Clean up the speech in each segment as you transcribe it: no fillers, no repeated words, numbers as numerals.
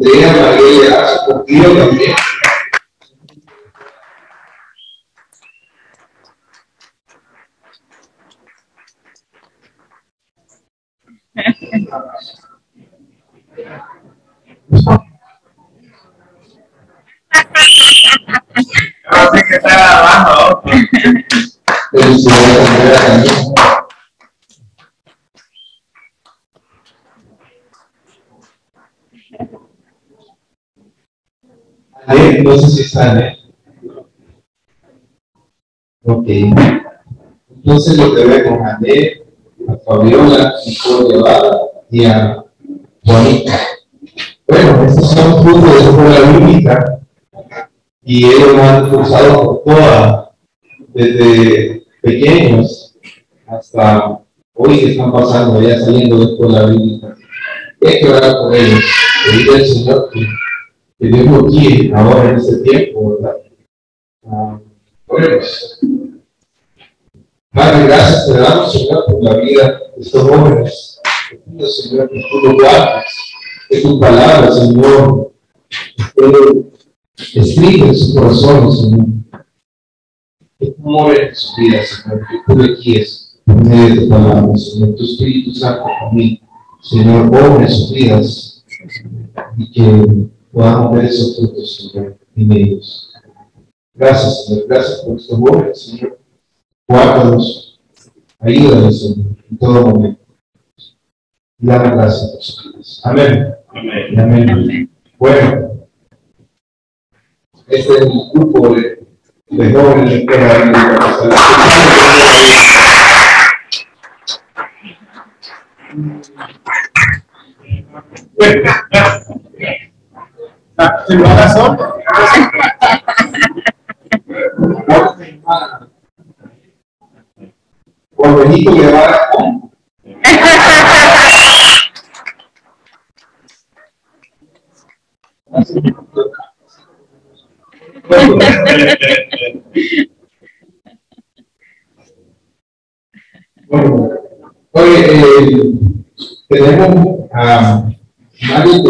Andrea María Lazo, contigo también. Así que está grabando. Felicidades, Andrea, también. No sé si sale. Ok. Entonces lo que veo con Ale, a Fabiola, Nicole Guevara y a Juanita. Bueno, estos son frutos de escuela bíblica y ellos lo han cursado por toda, desde pequeños hasta hoy que están pasando, ya saliendo de escuela bíblica. Hay que orar por ellos, pedirle al Señor que Dios lo guíe ahora en este tiempo, ¿verdad? Bueno, pues, Padre, gracias te damos, Señor, por la vida de estos jóvenes. Te pido, Señor, que tú lo guardes, que tu palabra, Señor, escribe en sus corazones, Señor. Que tú mores en sus vidas, Señor, que tú le guíes por medio de tu palabra, Señor. Tu Espíritu Santo también, Señor, obra en sus vidas y que podamos ver esos frutos, Señor, en ellos. Gracias, Señor, gracias por estos jóvenes, Señor. Guárdanos, ayúdanos, Señor, en todo momento. Y dame gracias por sus vidas. Amén. Amén. Amén. Amén. Bueno, este es un grupo de jóvenes que hay ¿Se lo haga solo? Por Benito Guevara. Bueno, oye, tenemos a Mario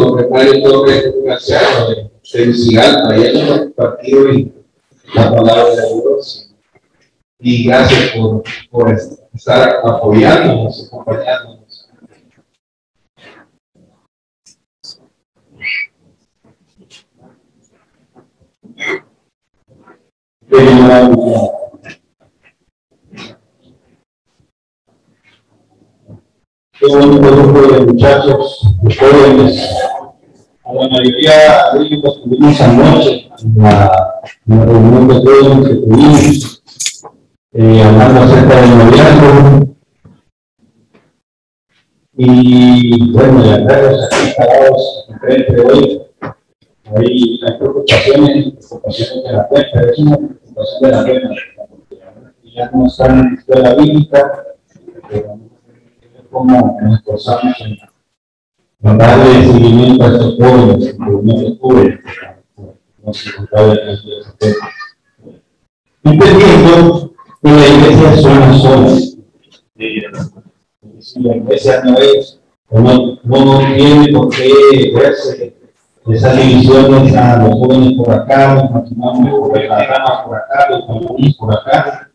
Torres, un anciano de Tegucigalpa, y él nos compartido la palabra de Dios. Y gracias por estar apoyándonos, acompañándonos. Qué bonito grupo de muchachos, de jóvenes. A la mayoría de ellos los tuvimos anoche en la reunión de jóvenes que tuvimos, hablando acerca del noviazgo. Y bueno, ya verlos aquí parados enfrente hoy, hay preocupaciones de la fe, pero es una preocupación de la fe, porque ya no están en la escuela bíblica, cómo nos esforzamos en darle seguimiento a estos jóvenes, que no se cubren, no se encontraba en el fe. Entendiendo que la iglesia es una sola. Si la iglesia no es, no tiene por qué verse esas divisiones a los jóvenes por acá, los matrimonios por acá, por acá, los matrimonios por acá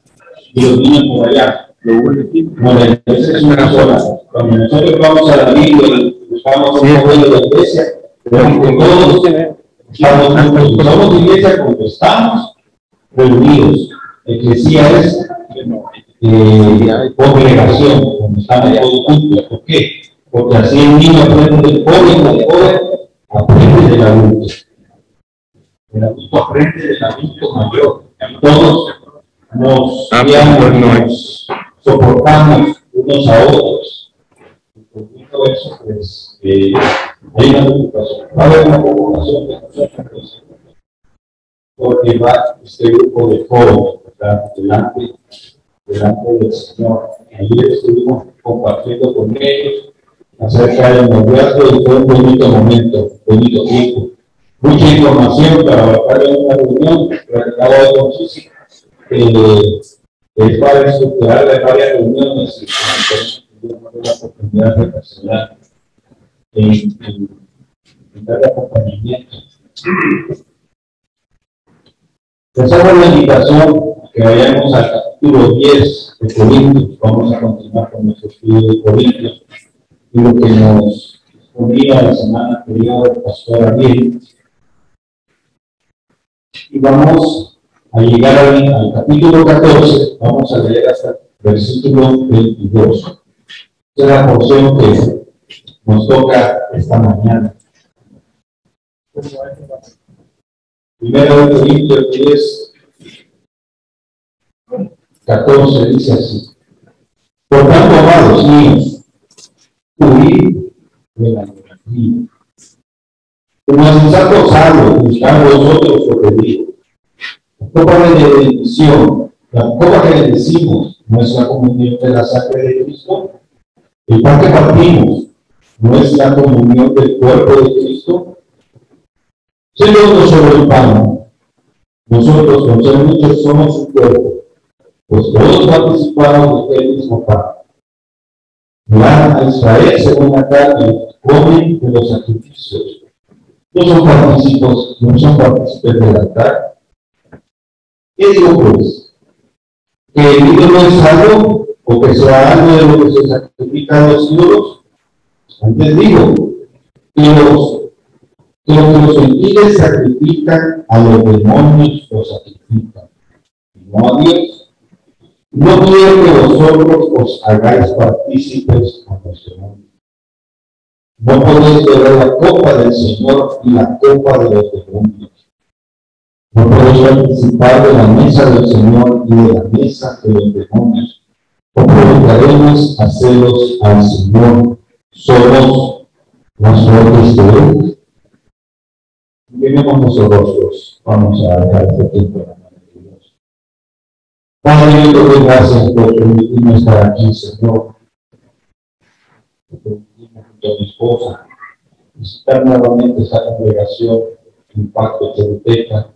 y los niños por allá. No, la iglesia es una sola. Cuando nosotros vamos a la Biblia, buscamos un modelo de la iglesia, vemos que todos estamos juntos. Somos iglesia cuando estamos reunidos. Eclesía es congregación, cuando estamos todos juntos. ¿Por qué? Porque así el niño aprende del joven, el joven aprende del adulto. El adulto aprende del adulto mayor. Todos nos guiamos, soportamos unos a otros. Por todo eso, pues, hay una preocupación. Va a haber una preocupación de nosotros, porque va este grupo de jóvenes, ¿verdad? delante del Señor. Ayer estuvimos compartiendo con ellos acerca del noviazgo y fue un bonito momento, bonito tiempo. Mucha información para abarcar en una reunión, pero acabo de consistir. Es para estructurar de varias reuniones y tener la oportunidad de personal en dar acompañamiento. Les hago la invitación a que vayamos al capítulo 10 de Corintios. Vamos a continuar con nuestro estudio de Corintios y lo que nos ponía la semana anterior el pastor Ariel. Y vamos a llegar al capítulo 14, vamos a leer hasta el versículo 22. Es la porción que nos toca esta mañana. Primero de Corintios 10, 14 dice así: por tanto, amados míos, huid de la idolatría. Como sensatos sabios, buscad vosotros lo que digo. La copa de bendición, la copa que bendecimos, no es la comunión de la sangre de Cristo. El pan que partimos, no es la comunión del cuerpo de Cristo. Señor, sobre el pan, nosotros con ser muchos somos un cuerpo, pues todos participamos de aquel mismo pan. Van a Israel según la carne, comen de los sacrificios. No son partícipes del altar. ¿Qué digo pues? ¿Que el ídolo es algo, o que sea algo de lo que se sacrifica a los ídolos? Antes digo que los gentiles sacrifican, a los demonios los sacrifican, no a Dios. No quiero que vosotros os hagáis partícipes a los demonios. No podéis beber la copa del Señor y la copa de los demonios. No podéis participar de la mesa del Señor y de la mesa de los demonios. O provocaremos a celos al Señor. Somos más fuertes que Él. Miremos nuestros rostros. Vamos a dejar este tiempo en la mano de Dios. Padre, yo te doy gracias por permitirme estar aquí, Señor. Por permitirme junto a mi esposa visitar nuevamente esta congregación, Impacto Choluteca,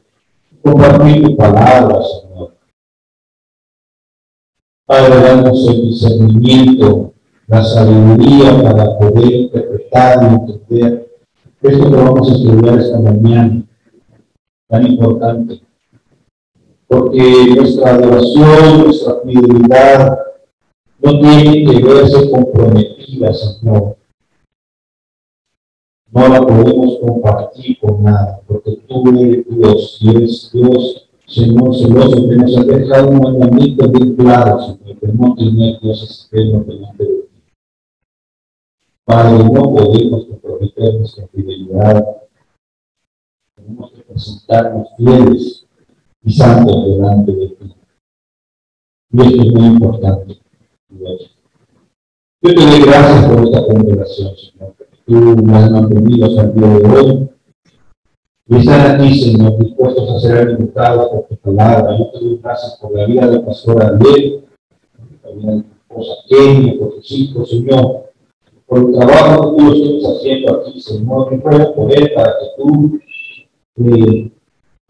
compartir tu palabra, Señor. Padre, danos el discernimiento, la sabiduría para poder interpretar y entender esto que vamos a estudiar esta mañana, tan importante, porque nuestra adoración, nuestra fidelidad no tiene que verse comprometida, Señor. No la podemos compartir con nada, porque tú eres Dios, y eres Dios, Señor celoso, que nos ha dejado un mandamiento bien claro, Señor, que no tener dioses ajenos delante de ti. Padre, no podemos comprometer nuestra fidelidad. Tenemos que presentarnos fieles y santos delante de ti. Y esto es muy importante, Dios. Yo te doy gracias por esta congregación, Señor, porque tú me has mantenido hasta el día de hoy. Y están aquí, Señor, dispuestos a ser alimentados por tu palabra. Yo te doy gracias por la vida del pastor Ariel, por la vida de tu esposa Kenny, por tus hijos, Señor, por el trabajo que tú estás haciendo aquí, Señor. Yo puedo poner para que tú le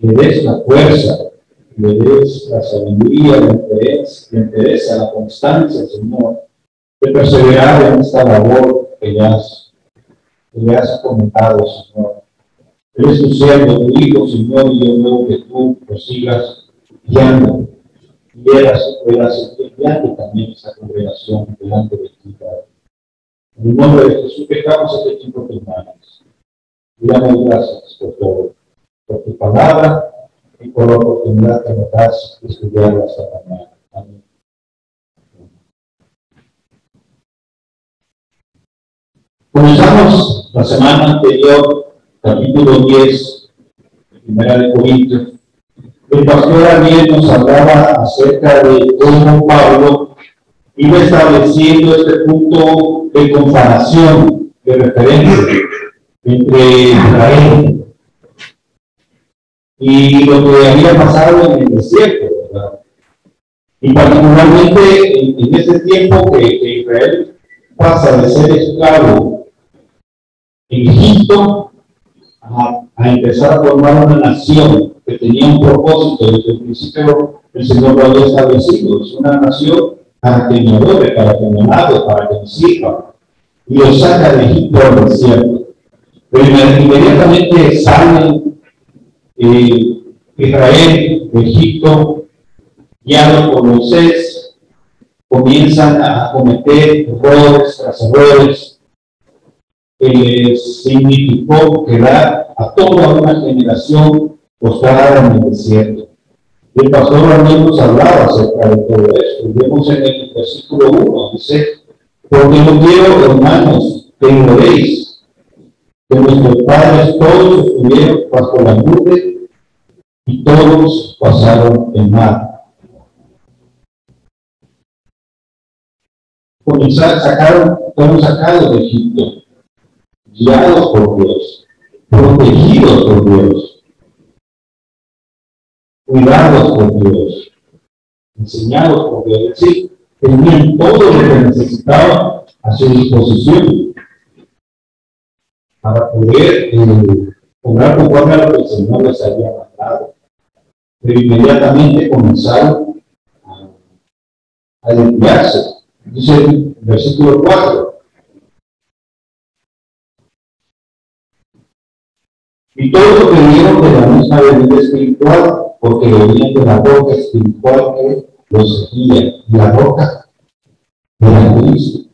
des la fuerza, le des la sabiduría, le interesa la constancia, Señor, de perseverar en esta labor que le has comentado, Señor. Eres tu siervo, tu hijo, Señor, y yo veo que tú lo sigas guiando, y puedas guiando también esa congregación delante de ti, Padre. En el nombre de Jesús, dejamos este tiempo en tus manos. Y damos gracias por todo, por tu palabra y por la oportunidad que nos das de estudiarla esta mañana. Amén. Comenzamos la semana anterior, capítulo 10, primera de Corintios. El pastor Ariel nos hablaba acerca de cómo Pablo iba estableciendo este punto de comparación, de referencia entre Israel y lo que había pasado en el desierto, ¿verdad? Y particularmente en ese tiempo que Israel pasa de ser esclavo en Egipto a empezar a formar una nación que tenía un propósito. Desde el principio el Señor lo había establecido. Es una nación para que me adore, para que me amade, para que me sirva. Y lo saca de Egipto al desierto. Pero inmediatamente salen Israel de Egipto, guiados por Moisés, comienzan a cometer errores tras errores, que les significó quedar a toda una generación postrada en el desierto. El pastor Ramón nos hablaba acerca de todo esto. Vemos en el versículo 1, dice: porque no quiero, hermanos, que ignoréis que nuestros padres todos estuvieron bajo la nube y todos pasaron el mar. Fueron sacados de Egipto, guiados por Dios, protegidos por Dios, cuidados por Dios, enseñados por Dios. Es decir, tenían todo lo que necesitaban a su disposición para poder obrar conforme a lo que el Señor les había mandado. Pero inmediatamente comenzaron a desviarse. Dice el versículo 4. Y todo lo que vieron de la misma bebida espiritual, porque venían de la roca espiritual que los seguía. Y la roca era Cristo.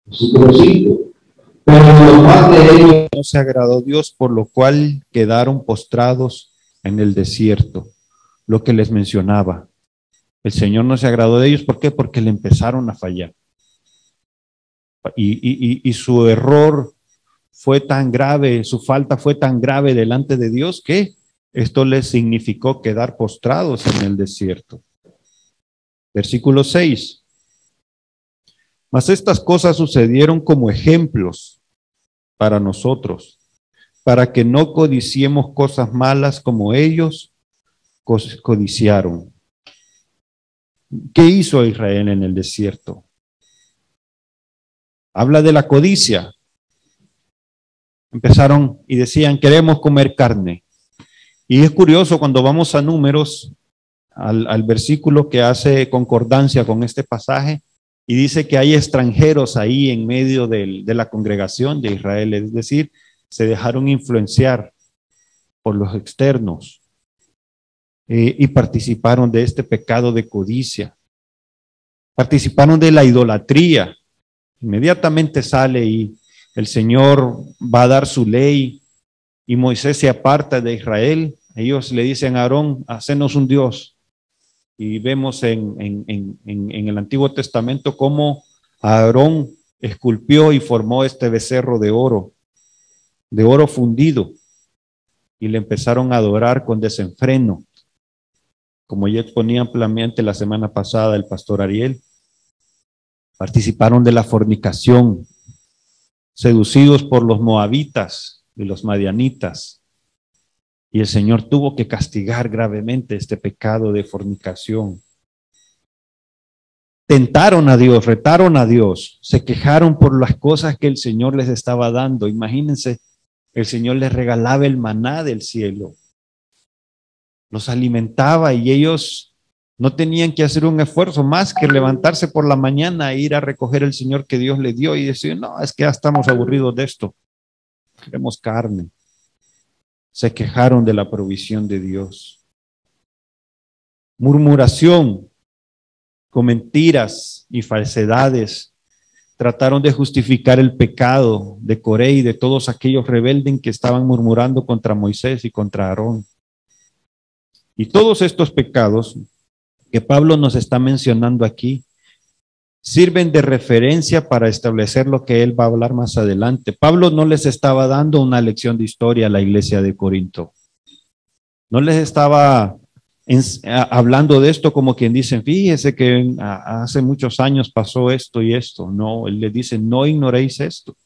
Versículo 5. Pero lo más de ellos no se agradó Dios, por lo cual quedaron postrados en el desierto. Lo que les mencionaba. El Señor no se agradó de ellos. ¿Por qué? Porque le empezaron a fallar. Y su error fue tan grave, su falta fue tan grave delante de Dios que esto les significó quedar postrados en el desierto. Versículo 6. Mas estas cosas sucedieron como ejemplos para nosotros, para que no codiciemos cosas malas como ellos codiciaron. ¿Qué hizo Israel en el desierto? Habla de la codicia. Empezaron y decían: queremos comer carne. Y es curioso cuando vamos a Números, al versículo que hace concordancia con este pasaje, y dice que hay extranjeros ahí en medio de la congregación de Israel, es decir, se dejaron influenciar por los externos y participaron de este pecado de codicia, participaron de la idolatría. Inmediatamente sale y el Señor va a dar su ley y Moisés se aparta de Israel. Ellos le dicen a Aarón: hacenos un Dios. Y vemos en el Antiguo Testamento cómo Aarón esculpió y formó este becerro de oro fundido, y le empezaron a adorar con desenfreno, como ya exponía ampliamente la semana pasada el pastor Ariel. Participaron de la fornicación, seducidos por los moabitas y los madianitas. Y el Señor tuvo que castigar gravemente este pecado de fornicación. Tentaron a Dios, retaron a Dios, se quejaron por las cosas que el Señor les estaba dando. Imagínense, el Señor les regalaba el maná del cielo, los alimentaba y ellos no tenían que hacer un esfuerzo más que levantarse por la mañana e ir a recoger el Señor que Dios les dio y decir: no, es que ya estamos aburridos de esto, queremos carne. Se quejaron de la provisión de Dios. Murmuración, con mentiras y falsedades, trataron de justificar el pecado de Coré y de todos aquellos rebeldes que estaban murmurando contra Moisés y contra Aarón. Y todos estos pecados que Pablo nos está mencionando aquí sirven de referencia para establecer lo que él va a hablar más adelante. Pablo no les estaba dando una lección de historia a la iglesia de Corinto. No les estaba hablando de esto como quien dice: fíjese que hace muchos años pasó esto y esto. No, él les dice: no ignoréis esto.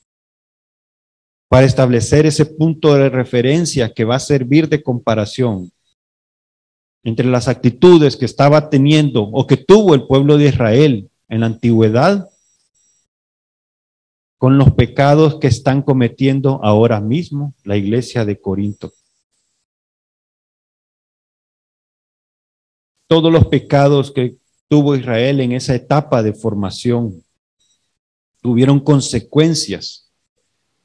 Para establecer ese punto de referencia que va a servir de comparación entre las actitudes que estaba teniendo o que tuvo el pueblo de Israel en la antigüedad con los pecados que están cometiendo ahora mismo la iglesia de Corinto. Todos los pecados que tuvo Israel en esa etapa de formación, tuvieron consecuencias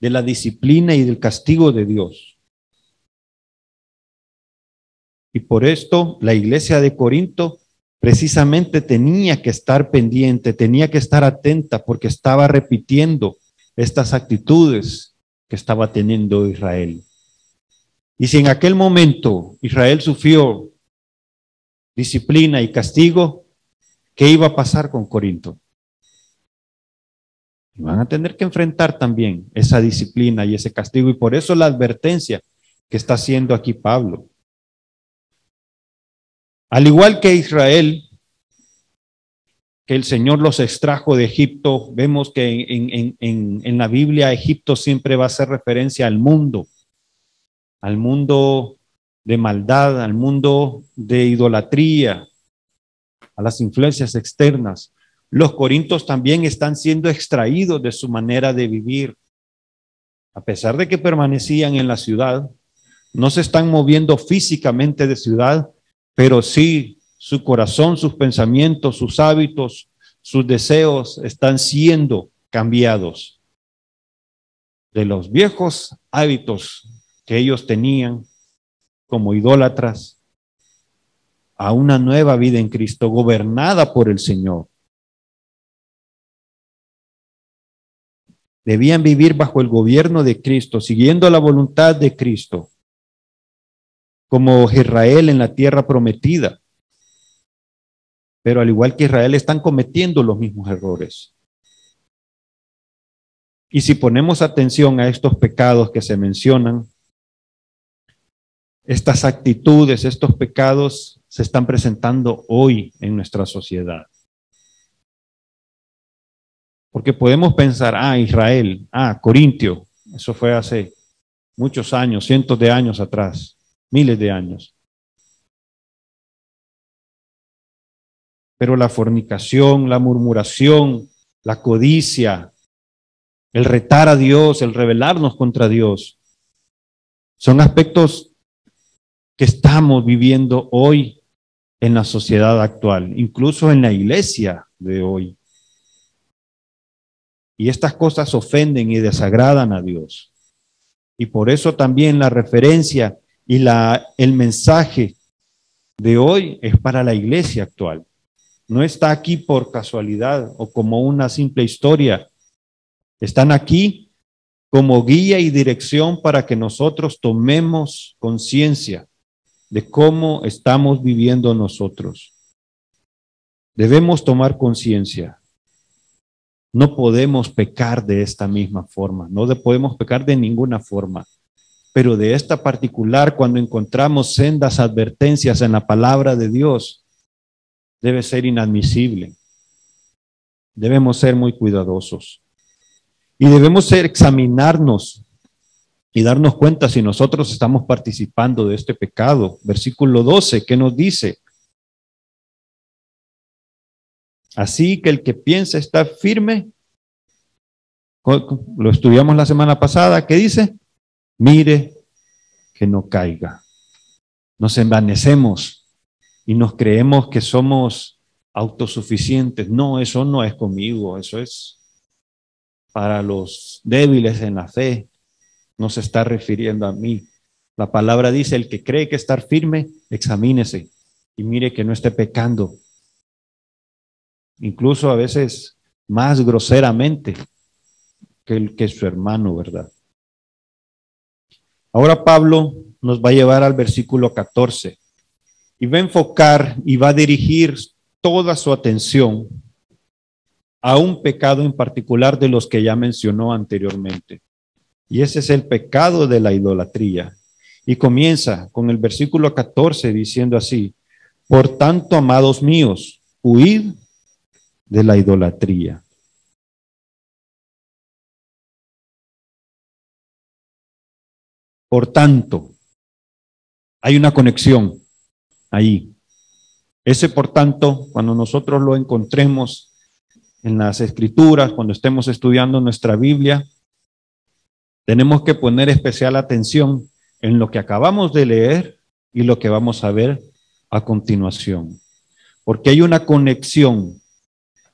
de la disciplina y del castigo de Dios. Y por esto la iglesia de Corinto precisamente tenía que estar pendiente, tenía que estar atenta, porque estaba repitiendo estas actitudes que estaba teniendo Israel. Y si en aquel momento Israel sufrió disciplina y castigo, ¿qué iba a pasar con Corinto? Van a tener que enfrentar también esa disciplina y ese castigo, y por eso la advertencia que está haciendo aquí Pablo. Al igual que Israel, que el Señor los extrajo de Egipto, vemos que en la Biblia Egipto siempre va a hacer referencia al mundo de maldad, al mundo de idolatría, a las influencias externas. Los corintios también están siendo extraídos de su manera de vivir. A pesar de que permanecían en la ciudad, no se están moviendo físicamente de ciudad, pero sí su corazón, sus pensamientos, sus hábitos, sus deseos están siendo cambiados de los viejos hábitos que ellos tenían como idólatras a una nueva vida en Cristo, gobernada por el Señor. Debían vivir bajo el gobierno de Cristo, siguiendo la voluntad de Cristo, como Israel en la tierra prometida. Pero al igual que Israel, están cometiendo los mismos errores. Y si ponemos atención a estos pecados que se mencionan, estas actitudes, estos pecados se están presentando hoy en nuestra sociedad. Porque podemos pensar, Israel, Corintio, eso fue hace muchos años, cientos de años atrás, miles de años. Pero la fornicación, la murmuración, la codicia, el retar a Dios, el rebelarnos contra Dios, son aspectos que estamos viviendo hoy en la sociedad actual, incluso en la iglesia de hoy. Y estas cosas ofenden y desagradan a Dios. Y por eso también la referencia y el mensaje de hoy es para la iglesia actual. No está aquí por casualidad o como una simple historia. Están aquí como guía y dirección para que nosotros tomemos conciencia de cómo estamos viviendo nosotros. Debemos tomar conciencia. No podemos pecar de esta misma forma, no podemos pecar de ninguna forma, pero de esta particular, cuando encontramos sendas advertencias en la palabra de Dios, debe ser inadmisible. Debemos ser muy cuidadosos y debemos examinarnos y darnos cuenta si nosotros estamos participando de este pecado. Versículo 12, ¿qué nos dice? Así que el que piensa estar firme, lo estudiamos la semana pasada, ¿qué dice? Mire que no caiga. Nos envanecemos y nos creemos que somos autosuficientes. No, eso no es conmigo, eso es para los débiles en la fe. No se está refiriendo a mí. La palabra dice, el que cree que estar firme, examínese y mire que no esté pecando. Incluso a veces más groseramente que su hermano, ¿verdad? Ahora Pablo nos va a llevar al versículo 14 y va a enfocar y va a dirigir toda su atención a un pecado en particular de los que ya mencionó anteriormente. Y ese es el pecado de la idolatría. Y comienza con el versículo 14 diciendo así: por tanto, amados míos, huid de la idolatría. Por tanto, hay una conexión ahí. Ese por tanto, cuando nosotros lo encontremos en las escrituras, cuando estemos estudiando nuestra Biblia, tenemos que poner especial atención en lo que acabamos de leer y lo que vamos a ver a continuación. Porque hay una conexión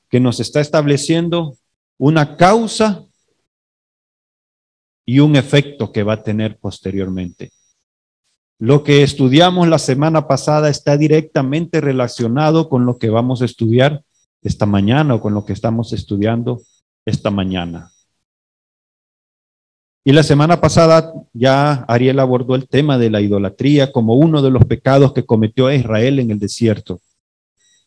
que nos está estableciendo una causa y un efecto que va a tener posteriormente. Lo que estudiamos la semana pasada está directamente relacionado con lo que vamos a estudiar esta mañana o con lo que estamos estudiando esta mañana. Y la semana pasada ya Ariel abordó el tema de la idolatría como uno de los pecados que cometió Israel en el desierto.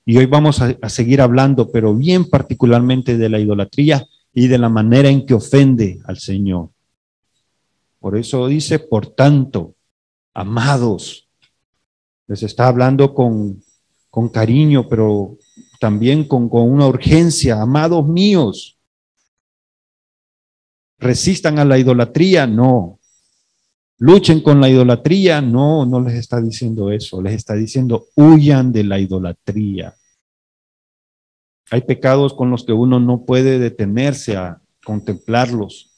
Y hoy vamos a seguir hablando, pero bien particularmente de la idolatría y de la manera en que ofende al Señor. Por eso dice, por tanto, amados, les está hablando con cariño, pero también con una urgencia. Amados míos, resistan a la idolatría, no. Luchen con la idolatría, no, no les está diciendo eso, les está diciendo huyan de la idolatría. Hay pecados con los que uno no puede detenerse a contemplarlos.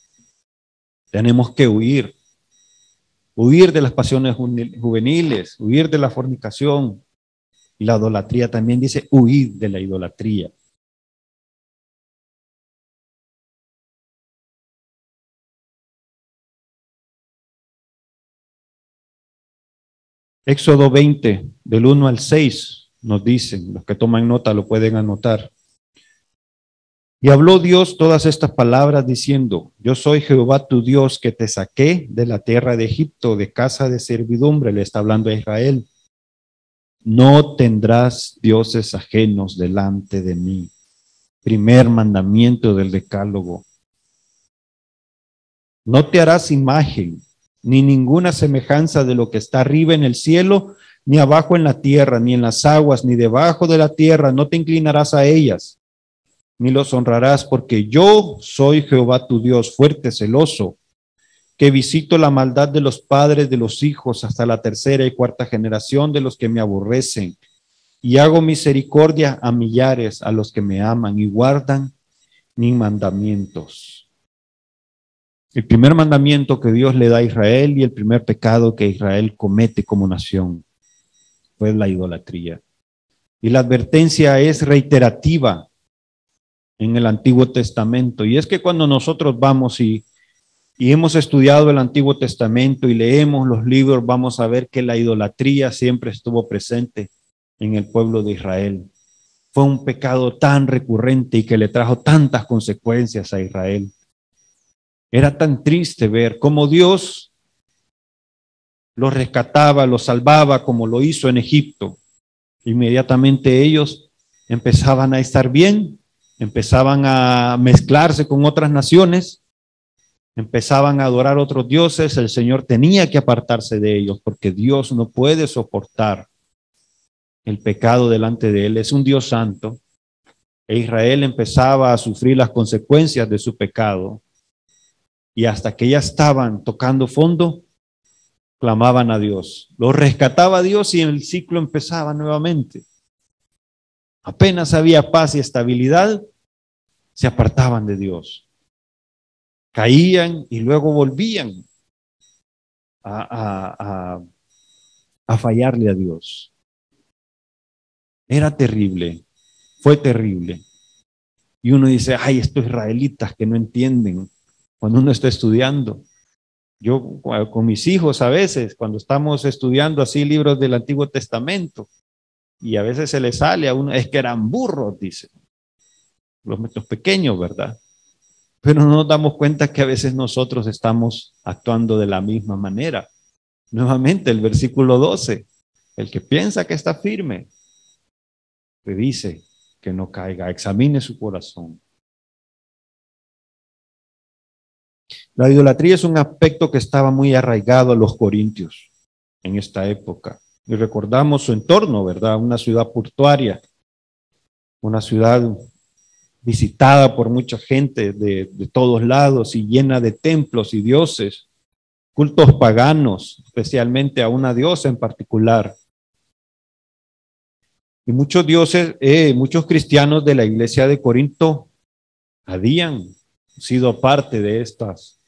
Tenemos que huir de las pasiones juveniles, huir de la fornicación. Y la idolatría también dice huir de la idolatría. Éxodo 20, del 1 al 6, nos dicen, los que toman nota lo pueden anotar. Y habló Dios todas estas palabras diciendo, yo soy Jehová tu Dios que te saqué de la tierra de Egipto, de casa de servidumbre, le está hablando a Israel. No tendrás dioses ajenos delante de mí. Primer mandamiento del decálogo. No te harás imagen, ni ninguna semejanza de lo que está arriba en el cielo, ni abajo en la tierra, ni en las aguas, ni debajo de la tierra. No te inclinarás a ellas, ni los honrarás, porque yo soy Jehová tu Dios, fuerte, celoso, que visito la maldad de los padres de los hijos hasta la tercera y cuarta generación de los que me aborrecen, y hago misericordia a millares, a los que me aman y guardan mis mandamientos. El primer mandamiento que Dios le da a Israel y el primer pecado que Israel comete como nación fue la idolatría. Y la advertencia es reiterativa en el Antiguo Testamento. Y es que cuando nosotros vamos y hemos estudiado el Antiguo Testamento y leemos los libros, vamos a ver que la idolatría siempre estuvo presente en el pueblo de Israel. Fue un pecado tan recurrente y que le trajo tantas consecuencias a Israel. Era tan triste ver cómo Dios los rescataba, los salvaba, como lo hizo en Egipto. Inmediatamente ellos empezaban a estar bien, empezaban a mezclarse con otras naciones, empezaban a adorar otros dioses. El Señor tenía que apartarse de ellos porque Dios no puede soportar el pecado delante de Él. Es un Dios santo. E Israel empezaba a sufrir las consecuencias de su pecado. Y hasta que ya estaban tocando fondo, clamaban a Dios. Los rescataba Dios y el ciclo empezaba nuevamente. Apenas había paz y estabilidad, se apartaban de Dios. Caían y luego volvían a fallarle a Dios. Era terrible, fue terrible. Y uno dice, ay, estos israelitas que no entienden cuando uno está estudiando. Yo con mis hijos a veces, cuando estamos estudiando así libros del Antiguo Testamento, y a veces se les sale a uno, es que eran burros, dicen. Los pequeños, ¿verdad? Pero no nos damos cuenta que a veces nosotros estamos actuando de la misma manera. Nuevamente el versículo 12, el que piensa que está firme, revise que no caiga, examine su corazón. La idolatría es un aspecto que estaba muy arraigado a los corintios en esta época. Y recordamos su entorno, ¿verdad? Una ciudad portuaria, una ciudad visitada por mucha gente de todos lados y llena de templos y dioses, cultos paganos, especialmente a una diosa en particular. Y muchos dioses, muchos cristianos de la iglesia de Corinto habían sido parte de estas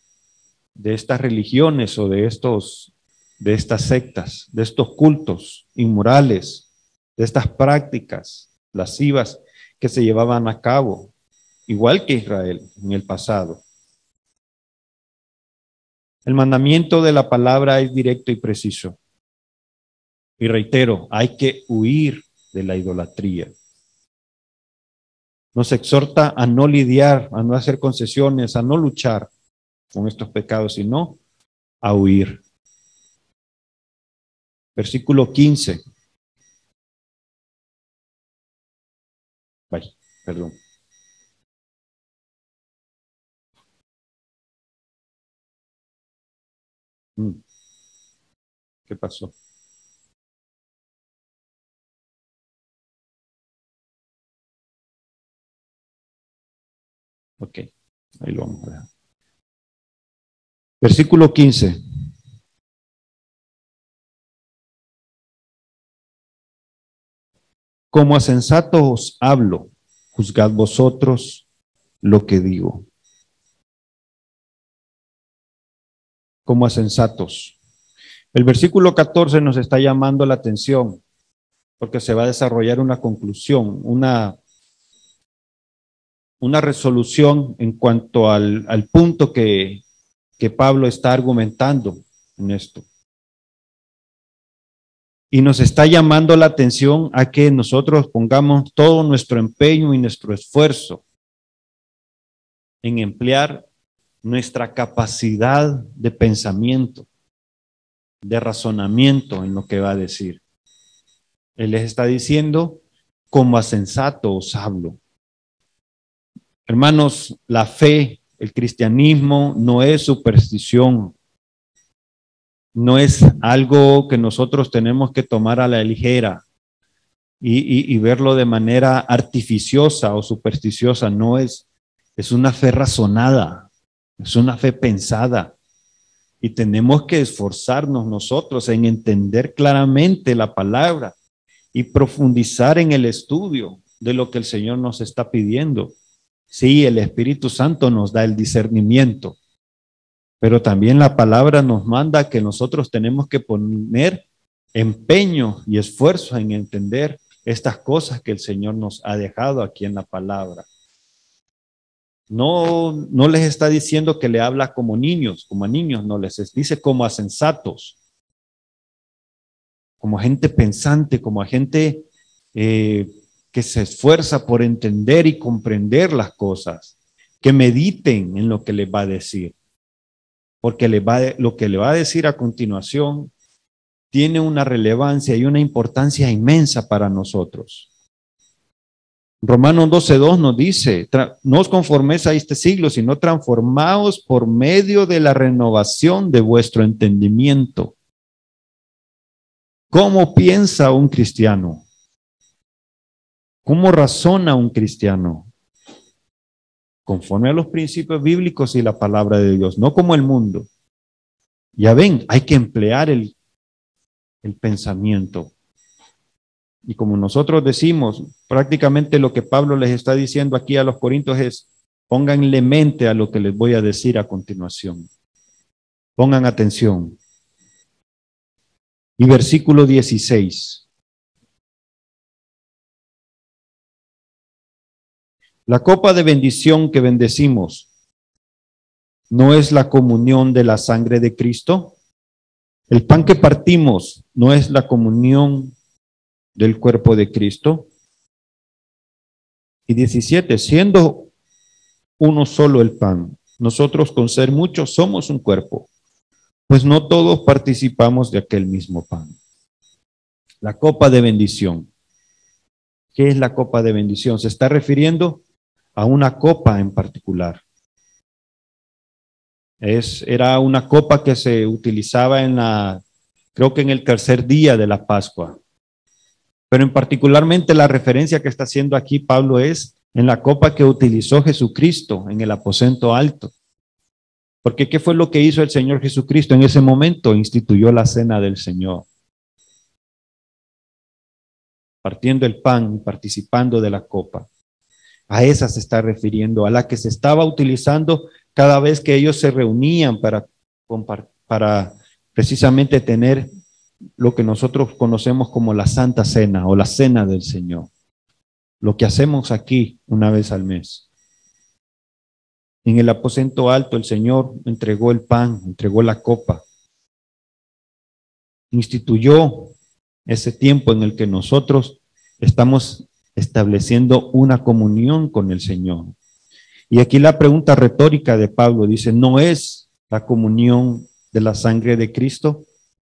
religiones o de estas sectas, de estos cultos inmorales, de estas prácticas lascivas que se llevaban a cabo. igual que Israel en el pasado. El mandamiento de la palabra es directo y preciso. Y reitero, hay que huir de la idolatría. Nos exhorta a no lidiar, a no hacer concesiones, a no luchar con estos pecados, sino a huir. Versículo 15. Vaya, perdón. ¿Qué pasó? Ok, ahí lo vamos a ver. Versículo 15. Como a sensatos os hablo, juzgad vosotros lo que digo. Como a sensatos. El versículo 14 nos está llamando la atención, porque se va a desarrollar una conclusión, una resolución en cuanto al punto que Pablo está argumentando en esto. Y nos está llamando la atención a que nosotros pongamos todo nuestro empeño y nuestro esfuerzo en emplear nuestra capacidad de pensamiento, de razonamiento en lo que va a decir. Él les está diciendo, como a sensato os hablo. Hermanos, la fe, el cristianismo no es superstición. No es algo que nosotros tenemos que tomar a la ligera y verlo de manera artificiosa o supersticiosa. No es una fe razonada, es una fe pensada. Y tenemos que esforzarnos nosotros en entender claramente la palabra y profundizar en el estudio de lo que el Señor nos está pidiendo. Sí, el Espíritu Santo nos da el discernimiento. Pero también la palabra nos manda que nosotros tenemos que poner empeño y esfuerzo en entender estas cosas que el Señor nos ha dejado aquí en la palabra. No les está diciendo que le habla como niños, como a niños, no les dice como a sensatos, como a gente pensante, como a gente que se esfuerza por entender y comprender las cosas, que mediten en lo que les va a decir. Porque lo que le va a decir a continuación tiene una relevancia y una importancia inmensa para nosotros. Romanos 12:2 nos dice, no os conforméis a este siglo, sino transformaos por medio de la renovación de vuestro entendimiento. ¿Cómo piensa un cristiano? ¿Cómo razona un cristiano? Conforme a los principios bíblicos y la palabra de Dios, no como el mundo. Ya ven, hay que emplear el pensamiento. Y como nosotros decimos, prácticamente lo que Pablo les está diciendo aquí a los corintios es, pónganle mente a lo que les voy a decir a continuación. Pongan atención. Y versículo 16. La copa de bendición que bendecimos, ¿no es la comunión de la sangre de Cristo? El pan que partimos, ¿no es la comunión del cuerpo de Cristo? Y 17, siendo uno solo el pan, nosotros con ser muchos somos un cuerpo, pues no todos participamos de aquel mismo pan. La copa de bendición. ¿Qué es la copa de bendición? Se está refiriendo a una copa en particular. Era una copa que se utilizaba creo que en el tercer día de la Pascua. Pero en particularmente la referencia que está haciendo aquí Pablo es en la copa que utilizó Jesucristo en el aposento alto. Porque ¿qué fue lo que hizo el Señor Jesucristo en ese momento? Instituyó la cena del Señor. Partiendo el pan y participando de la copa. A esa se está refiriendo, a la que se estaba utilizando cada vez que ellos se reunían para precisamente tener lo que nosotros conocemos como la Santa Cena o la Cena del Señor. Lo que hacemos aquí una vez al mes. En el aposento alto el Señor entregó el pan, entregó la copa. Instituyó ese tiempo en el que nosotros estamos estableciendo una comunión con el Señor. Y aquí la pregunta retórica de Pablo dice, ¿no es la comunión de la sangre de Cristo?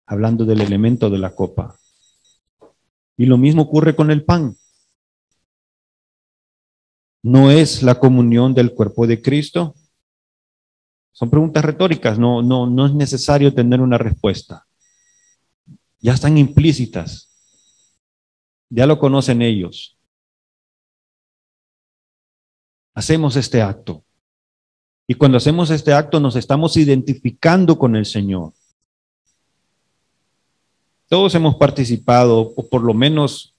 Hablando del elemento de la copa. Y lo mismo ocurre con el pan. ¿No es la comunión del cuerpo de Cristo? Son preguntas retóricas, no es necesario tener una respuesta. Ya están implícitas. Ya lo conocen ellos. Hacemos este acto. Y cuando hacemos este acto nos estamos identificando con el Señor. Todos hemos participado, o por lo menos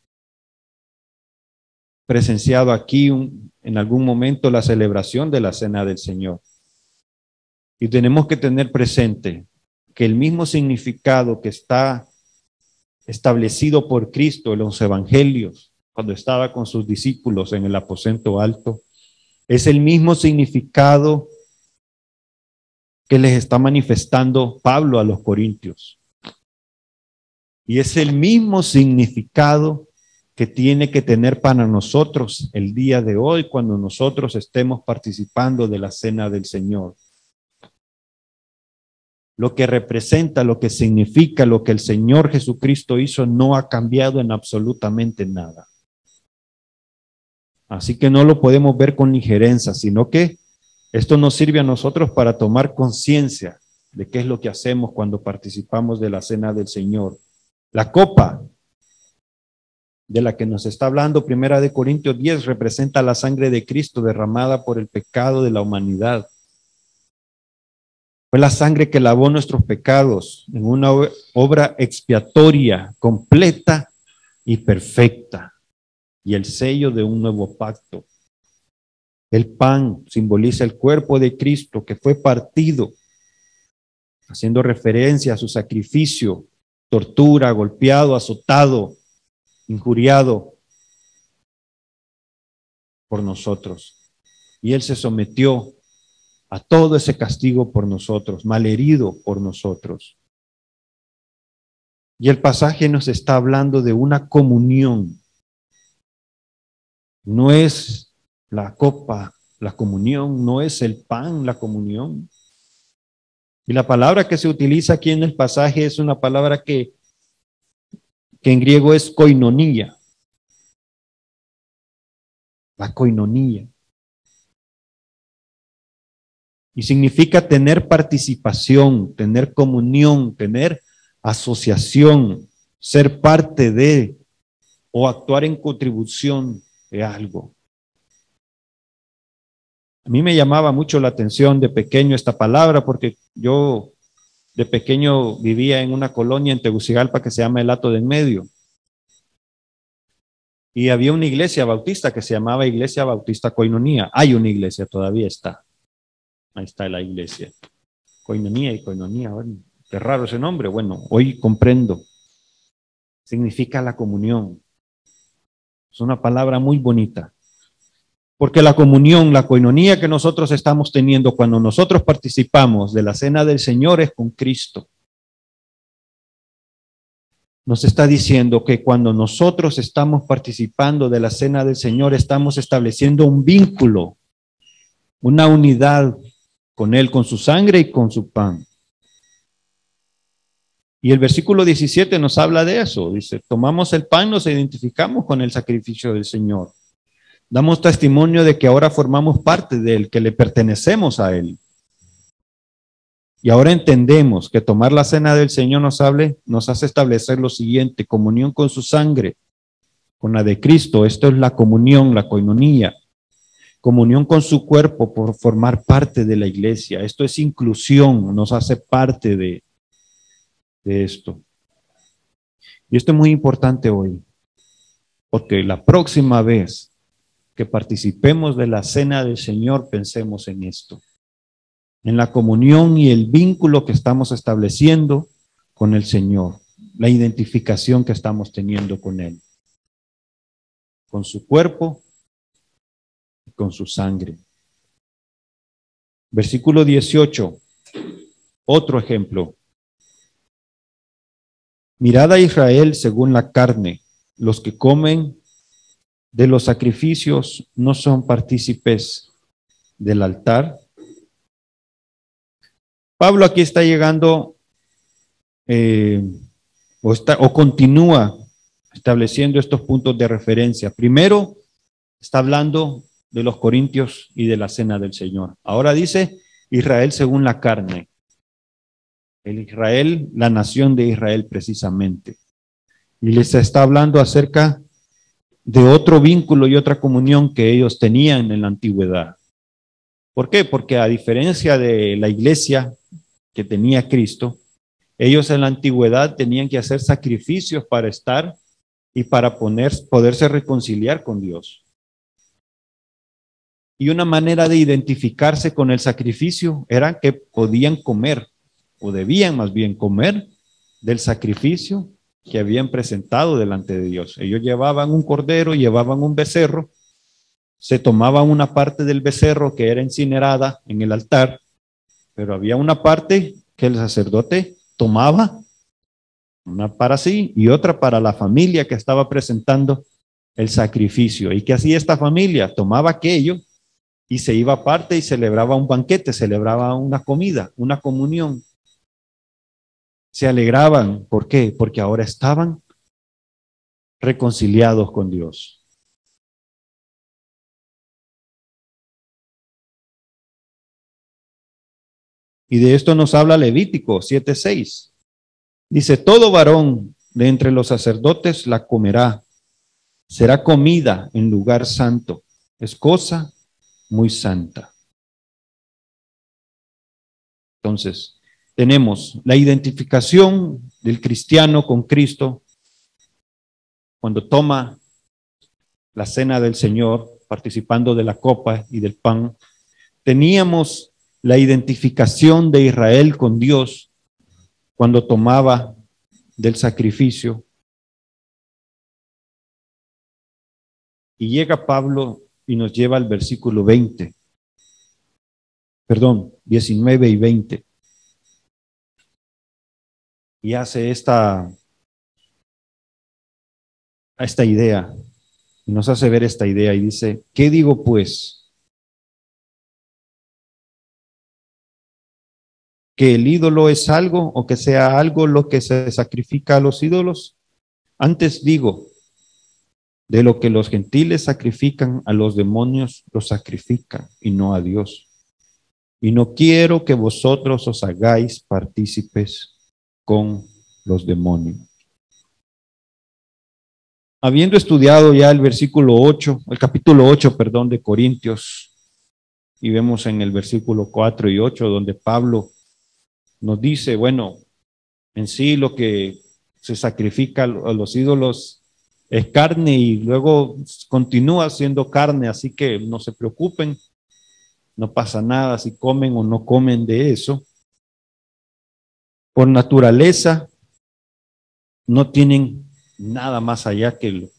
presenciado aquí en algún momento la celebración de la Cena del Señor. Y tenemos que tener presente que el mismo significado que está establecido por Cristo en los evangelios, cuando estaba con sus discípulos en el aposento alto, es el mismo significado que les está manifestando Pablo a los corintios. Y es el mismo significado que tiene que tener para nosotros el día de hoy cuando nosotros estemos participando de la Cena del Señor. Lo que representa, lo que significa, lo que el Señor Jesucristo hizo no ha cambiado en absolutamente nada. Así que no lo podemos ver con ligereza, sino que esto nos sirve a nosotros para tomar conciencia de qué es lo que hacemos cuando participamos de la Cena del Señor. La copa de la que nos está hablando 1 Corintios 10 representa la sangre de Cristo derramada por el pecado de la humanidad. Fue la sangre que lavó nuestros pecados en una obra expiatoria, completa y perfecta, y el sello de un nuevo pacto. El pan simboliza el cuerpo de Cristo que fue partido, haciendo referencia a su sacrificio, tortura, golpeado, azotado, injuriado por nosotros. Y Él se sometió a todo ese castigo por nosotros, malherido por nosotros. Y el pasaje nos está hablando de una comunión. No es la copa, la comunión, no es el pan, la comunión. Y la palabra que se utiliza aquí en el pasaje es una palabra que en griego es koinonía. La koinonía. Y significa tener participación, tener comunión, tener asociación, ser parte de o actuar en contribución de algo. A mí me llamaba mucho la atención de pequeño esta palabra porque yo de pequeño vivía en una colonia en Tegucigalpa que se llama El Hato de en Medio. Y había una iglesia bautista que se llamaba Iglesia Bautista Koinonía. Hay una iglesia, todavía está. Ahí está la iglesia. Koinonía y Koinonía. Bueno, qué raro ese nombre. Bueno, hoy comprendo. Significa la comunión. Es una palabra muy bonita. Porque la comunión, la koinonía que nosotros estamos teniendo cuando nosotros participamos de la Cena del Señor es con Cristo. Nos está diciendo que cuando nosotros estamos participando de la Cena del Señor estamos estableciendo un vínculo, una unidad con Él, con su sangre y con su pan. Y el versículo 17 nos habla de eso. Dice, tomamos el pan, nos identificamos con el sacrificio del Señor. Damos testimonio de que ahora formamos parte de Él, que le pertenecemos a Él. Y ahora entendemos que tomar la Cena del Señor nos hace establecer lo siguiente: comunión con su sangre, con la de Cristo. Esto es la comunión, la koinonía. Comunión con su cuerpo por formar parte de la iglesia. Esto es inclusión, nos hace parte de esto. Y esto es muy importante hoy, porque la próxima vez que participemos de la Cena del Señor, pensemos en esto, en la comunión y el vínculo que estamos estableciendo con el Señor, la identificación que estamos teniendo con Él, con su cuerpo y con su sangre. Versículo 18, otro ejemplo. Mirad a Israel según la carne. Los que comen de los sacrificios no son partícipes del altar. Pablo aquí está llegando o continúa estableciendo estos puntos de referencia. Primero, está hablando de los corintios y de la cena del Señor. Ahora dice Israel según la carne. El Israel, la nación de Israel precisamente. Y les está hablando acerca de otro vínculo y otra comunión que ellos tenían en la antigüedad. ¿Por qué? Porque a diferencia de la iglesia que tenía Cristo, ellos en la antigüedad tenían que hacer sacrificios para estar y para poderse reconciliar con Dios. Y una manera de identificarse con el sacrificio era que podían comer, o debían más bien comer, del sacrificio que habían presentado delante de Dios. Ellos llevaban un cordero, llevaban un becerro, se tomaba una parte del becerro que era incinerada en el altar, pero había una parte que el sacerdote tomaba, una para sí y otra para la familia que estaba presentando el sacrificio. ¿Y qué hacía esta familia? Tomaba aquello y se iba aparte y celebraba un banquete, celebraba una comida, una comunión. Se alegraban. ¿Por qué? Porque ahora estaban reconciliados con Dios. Y de esto nos habla Levítico 7:6. Dice, todo varón de entre los sacerdotes la comerá. Será comida en lugar santo. Es cosa muy santa. Entonces, tenemos la identificación del cristiano con Cristo cuando toma la cena del Señor, participando de la copa y del pan. Teníamos la identificación de Israel con Dios cuando tomaba del sacrificio. Y llega Pablo y nos lleva al versículo 19 y 20. Y hace esta idea, y nos hace ver esta idea y dice, ¿qué digo pues? ¿Que el ídolo es algo o que sea algo lo que se sacrifica a los ídolos? Antes digo, de lo que los gentiles sacrifican a los demonios, los sacrifican y no a Dios. Y no quiero que vosotros os hagáis partícipes con los demonios. Habiendo estudiado ya el capítulo 8, de Corintios, y vemos en el versículo 4 y 8, donde Pablo nos dice, bueno, en sí lo que se sacrifica a los ídolos es carne y luego continúa siendo carne, así que no se preocupen, no pasa nada si comen o no comen de eso. Por naturaleza no tienen nada más allá que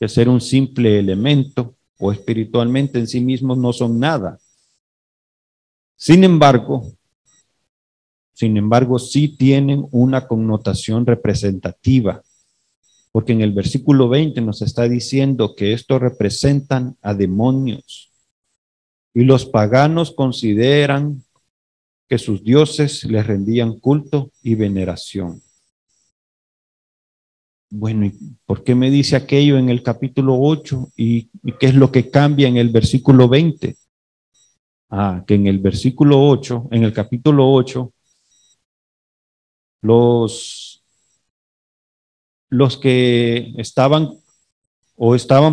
ser un simple elemento, o espiritualmente en sí mismos no son nada. Sin embargo, sí tienen una connotación representativa, porque en el versículo 20 nos está diciendo que estos representan a demonios, y los paganos consideran que sus dioses les rendían culto y veneración. Bueno, ¿y por qué me dice aquello en el capítulo 8? ¿Y qué es lo que cambia en el versículo 20? Que en el versículo 8, en el capítulo 8, los que estaban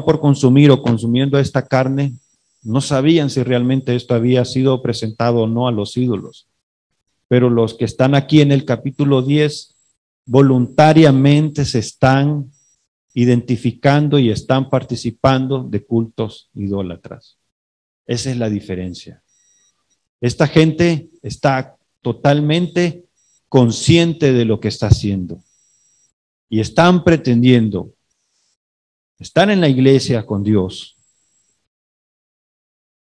por consumir o consumiendo esta carne, no sabían si realmente esto había sido presentado o no a los ídolos. Pero los que están aquí en el capítulo 10, voluntariamente se están identificando y están participando de cultos idólatras. Esa es la diferencia. Esta gente está totalmente consciente de lo que está haciendo y están pretendiendo estar en la iglesia con Dios,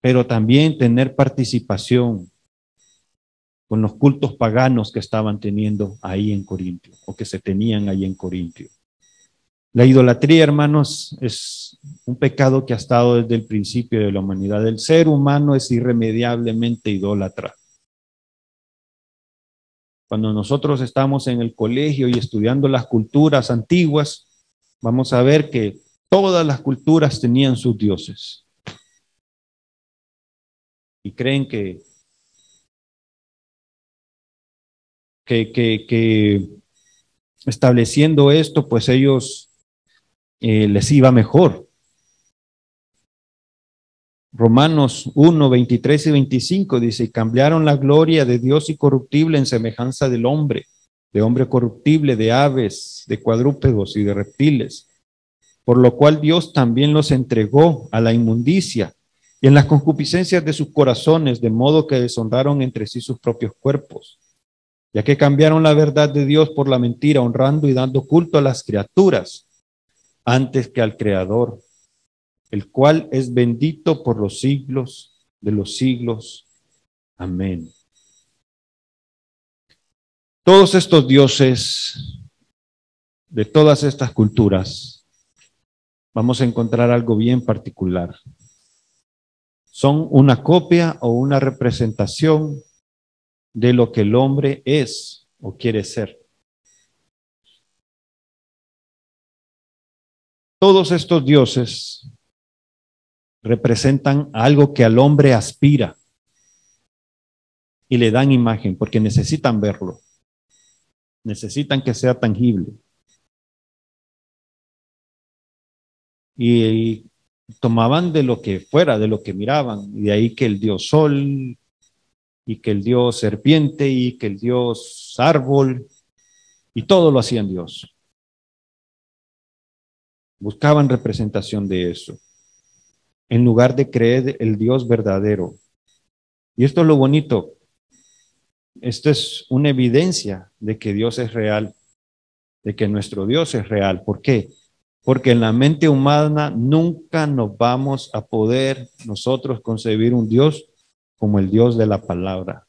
pero también tener participación con los cultos paganos que estaban teniendo ahí en Corintio, o que se tenían ahí en Corintio. La idolatría, hermanos, es un pecado que ha estado desde el principio de la humanidad. El ser humano es irremediablemente idólatra. Cuando nosotros estamos en el colegio y estudiando las culturas antiguas, vamos a ver que todas las culturas tenían sus dioses. Y creen que estableciendo esto, pues ellos les iba mejor. Romanos 1, 23 y 25 dice, y cambiaron la gloria de Dios incorruptible en semejanza del hombre, de hombre corruptible, de aves, de cuadrúpedos y de reptiles, por lo cual Dios también los entregó a la inmundicia y en las concupiscencias de sus corazones, de modo que deshonraron entre sí sus propios cuerpos, ya que cambiaron la verdad de Dios por la mentira, honrando y dando culto a las criaturas antes que al Creador, el cual es bendito por los siglos de los siglos. Amén. Todos estos dioses de todas estas culturas, vamos a encontrar algo bien particular. Son una copia o una representación de lo que el hombre es o quiere ser. Todos estos dioses representan algo que al hombre aspira y le dan imagen porque necesitan verlo, necesitan que sea tangible. Y tomaban de lo que fuera, de lo que miraban, y de ahí que el dios sol, y que el dios serpiente, y que el dios árbol, y todo lo hacían Dios. Buscaban representación de eso, en lugar de creer el Dios verdadero. Y esto es lo bonito. Esto es una evidencia de que Dios es real, de que nuestro Dios es real. ¿Por qué? Porque en la mente humana nunca nos vamos a poder nosotros concebir un Dios como el Dios de la palabra.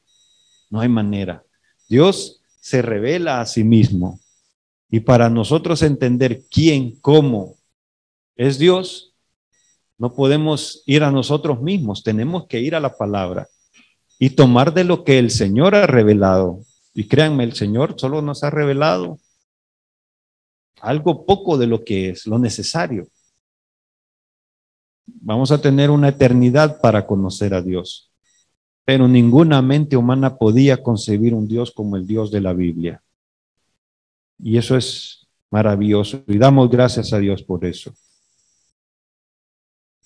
No hay manera. Dios se revela a sí mismo. Y para nosotros entender quién, cómo es Dios, no podemos ir a nosotros mismos, tenemos que ir a la palabra y tomar de lo que el Señor ha revelado. Y créanme, el Señor solo nos ha revelado algo poco de lo que es, lo necesario. Vamos a tener una eternidad para conocer a Dios, pero ninguna mente humana podía concebir un Dios como el Dios de la Biblia. Y eso es maravilloso y damos gracias a Dios por eso.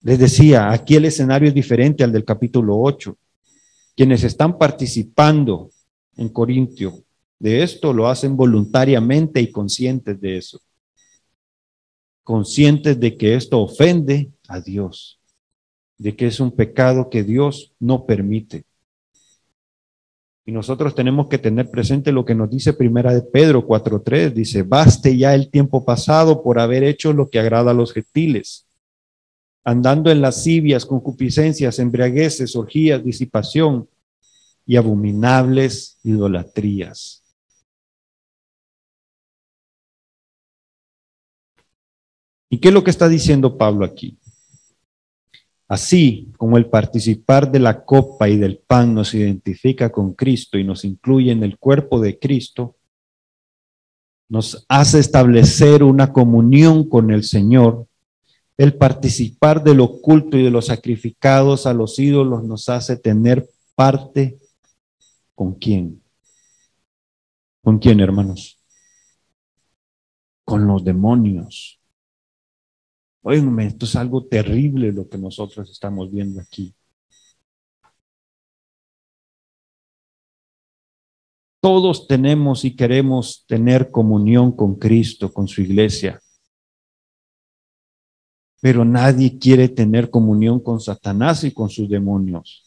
Les decía, aquí el escenario es diferente al del capítulo 8. Quienes están participando en Corintio de esto lo hacen voluntariamente y conscientes de eso. Conscientes de que esto ofende a Dios, de que es un pecado que Dios no permite. Y nosotros tenemos que tener presente lo que nos dice Primera de Pedro 4:3, dice, baste ya el tiempo pasado por haber hecho lo que agrada a los gentiles, andando en lascivias, concupiscencias, embriagueces, orgías, disipación y abominables idolatrías. ¿Y qué es lo que está diciendo Pablo aquí? Así como el participar de la copa y del pan nos identifica con Cristo y nos incluye en el cuerpo de Cristo, nos hace establecer una comunión con el Señor. El participar del oculto y de los sacrificados a los ídolos nos hace tener parte ¿con quién? ¿Con quién, hermanos? Con los demonios. Óiganme, esto es algo terrible lo que nosotros estamos viendo aquí. Todos tenemos y queremos tener comunión con Cristo, con su iglesia. Pero nadie quiere tener comunión con Satanás y con sus demonios.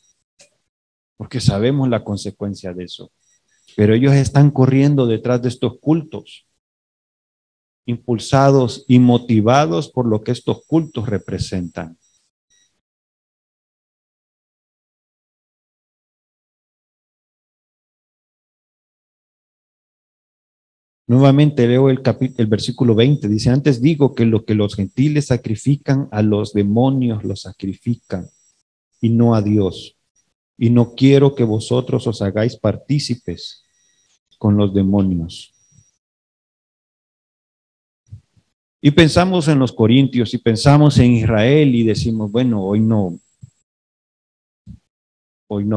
Porque sabemos la consecuencia de eso. Pero ellos están corriendo detrás de estos cultos, impulsados y motivados por lo que estos cultos representan. Nuevamente leo el versículo 20, dice, antes digo que lo que los gentiles sacrifican a los demonios lo sacrifican y no a Dios. Y no quiero que vosotros os hagáis partícipes con los demonios. Y pensamos en los corintios y pensamos en Israel y decimos, bueno, hoy no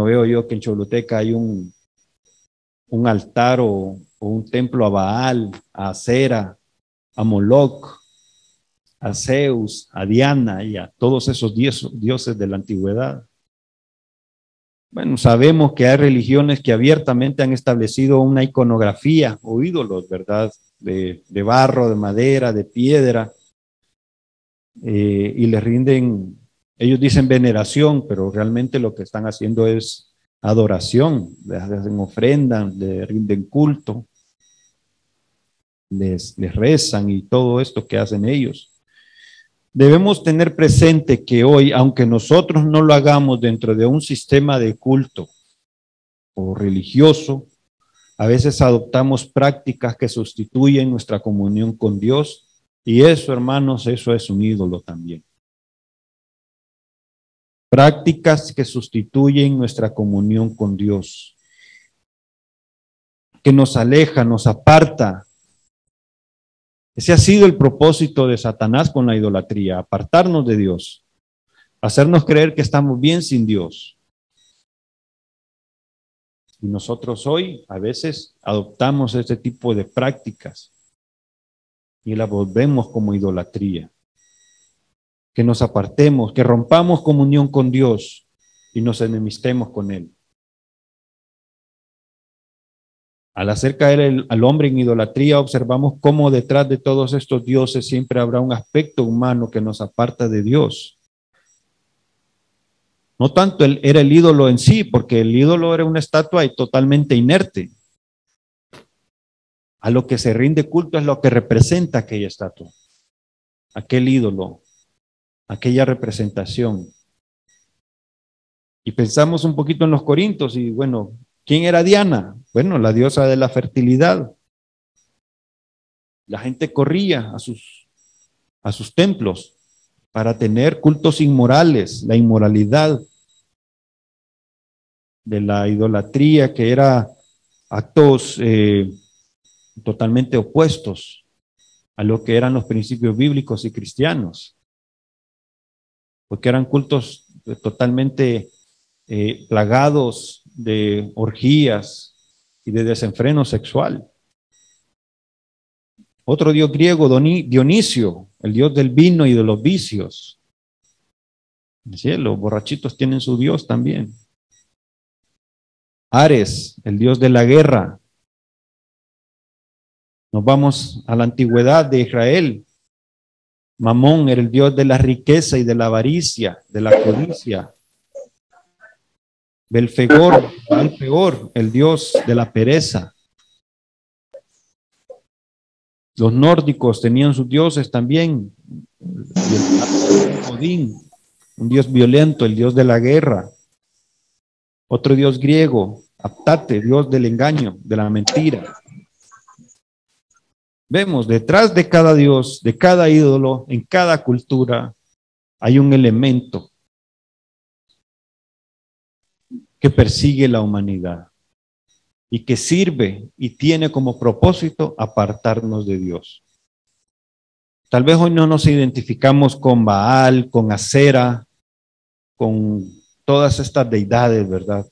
veo yo que en Choluteca hay un altar o un templo a Baal, a Acera, a Moloch, a Zeus, a Diana y a todos esos dioses de la antigüedad. Bueno, sabemos que hay religiones que abiertamente han establecido una iconografía o ídolos, ¿verdad? De barro, de madera, de piedra, y les rinden, ellos dicen veneración, pero realmente lo que están haciendo es adoración, les hacen ofrendas, les rinden culto, les rezan y todo esto que hacen ellos. Debemos tener presente que hoy, aunque nosotros no lo hagamos dentro de un sistema de culto o religioso, a veces adoptamos prácticas que sustituyen nuestra comunión con Dios, y eso, hermanos, eso es un ídolo también. Prácticas que sustituyen nuestra comunión con Dios, que nos aleja, nos aparta. Ese ha sido el propósito de Satanás con la idolatría, apartarnos de Dios, hacernos creer que estamos bien sin Dios. Y nosotros hoy a veces adoptamos este tipo de prácticas y las volvemos como idolatría. Que nos apartemos, que rompamos comunión con Dios y nos enemistemos con Él. Al hacer caer al hombre en idolatría, observamos cómo detrás de todos estos dioses siempre habrá un aspecto humano que nos aparta de Dios. No tanto era el ídolo en sí, porque el ídolo era una estatua y totalmente inerte. A lo que se rinde culto es lo que representa aquella estatua, aquel ídolo, aquella representación. Y pensamos un poquito en los corintios y bueno, ¿quién era Diana? Bueno, la diosa de la fertilidad. La gente corría a sus templos para tener cultos inmorales, la inmoralidad de la idolatría, que era actos totalmente opuestos a lo que eran los principios bíblicos y cristianos, porque eran cultos totalmente plagados de orgías y de desenfreno sexual. Otro dios griego, Dionisio, el dios del vino y de los vicios. ¿Sí? Los borrachitos tienen su dios también. Ares, el dios de la guerra. Nos vamos a la antigüedad de Israel. Mamón era el dios de la riqueza y de la avaricia, de la codicia. Belfegor, el dios de la pereza. Los nórdicos tenían sus dioses también. Odín, un dios violento, el dios de la guerra. Otro dios griego, Aptate, dios del engaño, de la mentira. Vemos, detrás de cada dios, de cada ídolo, en cada cultura, hay un elemento que persigue la humanidad y que sirve y tiene como propósito apartarnos de Dios. Tal vez hoy no nos identificamos con Baal, con Acera, con todas estas deidades, ¿verdad?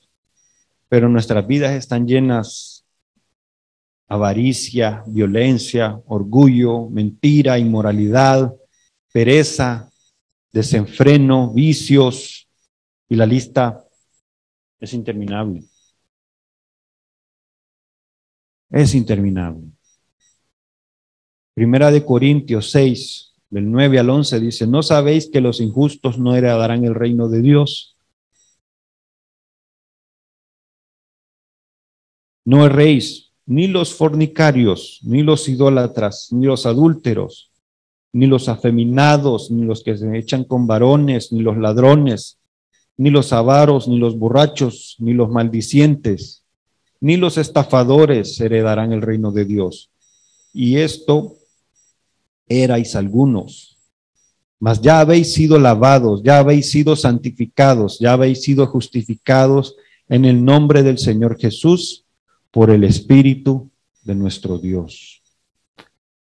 Pero nuestras vidas están llenas de avaricia, violencia, orgullo, mentira, inmoralidad, pereza, desenfreno, vicios, y la lista es interminable. Es interminable. Primera de Corintios 6, del 9 al 11, dice, ¿no sabéis que los injustos no heredarán el reino de Dios? No erréis, ni los fornicarios, ni los idólatras, ni los adúlteros, ni los afeminados, ni los que se echan con varones, ni los ladrones, ni los avaros, ni los borrachos, ni los maldicientes, ni los estafadores heredarán el reino de Dios. y esto erais algunos. Mas ya habéis sido lavados, ya habéis sido santificados, ya habéis sido justificados en el nombre del Señor Jesús por el Espíritu de nuestro Dios.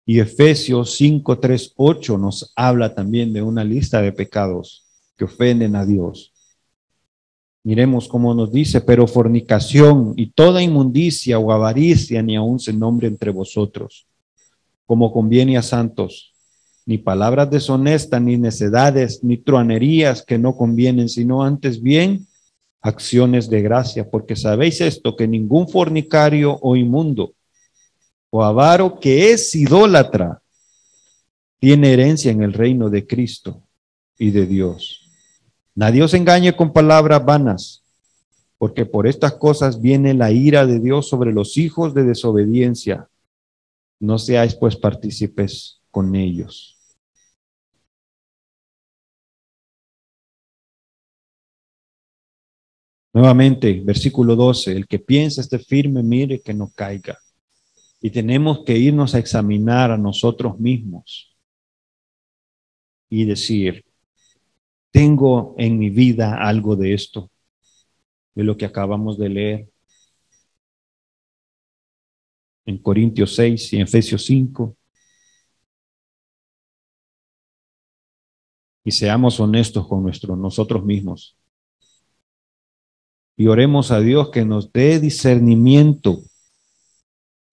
Y Efesios 5, 3, 8 nos habla también de una lista de pecados que ofenden a Dios. Miremos cómo nos dice, pero fornicación y toda inmundicia o avaricia ni aun se nombre entre vosotros, como conviene a santos, ni palabras deshonestas, ni necedades, ni truanerías que no convienen, sino antes bien acciones de gracia, porque sabéis esto, que ningún fornicario o inmundo o avaro que es idólatra tiene herencia en el reino de Cristo y de Dios. Nadie os engañe con palabras vanas, porque por estas cosas viene la ira de Dios sobre los hijos de desobediencia. No seáis pues partícipes con ellos. Nuevamente, versículo 12, el que piensa esté firme, mire que no caiga. Y tenemos que irnos a examinar a nosotros mismos y decir, ¿tengo en mi vida algo de esto? De lo que acabamos de leer en Corintios 6 y en Efesios 5. Y seamos honestos con nosotros mismos. Y oremos a Dios que nos dé discernimiento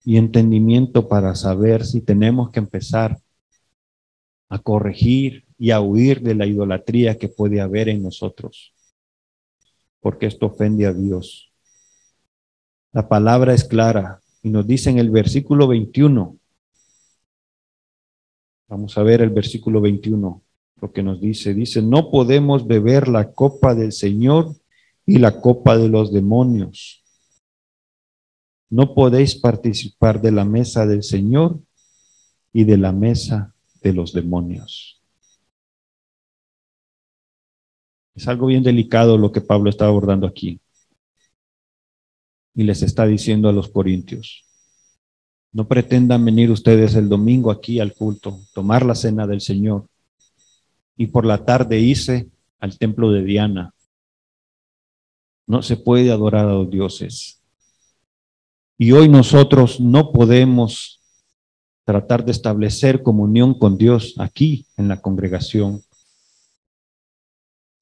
y entendimiento para saber si tenemos que empezar a corregir y a huir de la idolatría que puede haber en nosotros, porque esto ofende a Dios. La palabra es clara y nos dice en el versículo 21, vamos a ver el versículo 21, lo que nos dice, no podemos beber la copa del Señor y la copa de los demonios. No podéis participar de la mesa del Señor y de la mesa de los demonios. Es algo bien delicado lo que Pablo está abordando aquí. Y les está diciendo a los corintios, no pretendan venir ustedes el domingo aquí al culto, tomar la cena del Señor y por la tarde irse al templo de Diana. No se puede adorar a los dioses. Y hoy nosotros no podemos tratar de establecer comunión con Dios aquí en la congregación.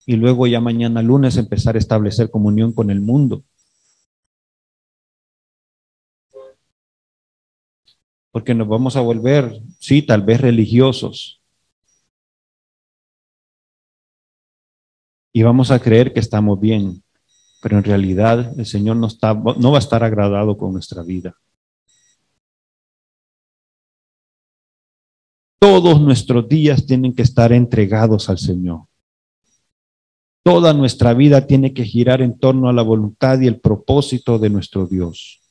Y luego ya mañana lunes empezar a establecer comunión con el mundo. Porque nos vamos a volver, sí, tal vez religiosos. Y vamos a creer que estamos bien. Pero en realidad el Señor no va a estar agradado con nuestra vida. Todos nuestros días tienen que estar entregados al Señor. Toda nuestra vida tiene que girar en torno a la voluntad y el propósito de nuestro Dios.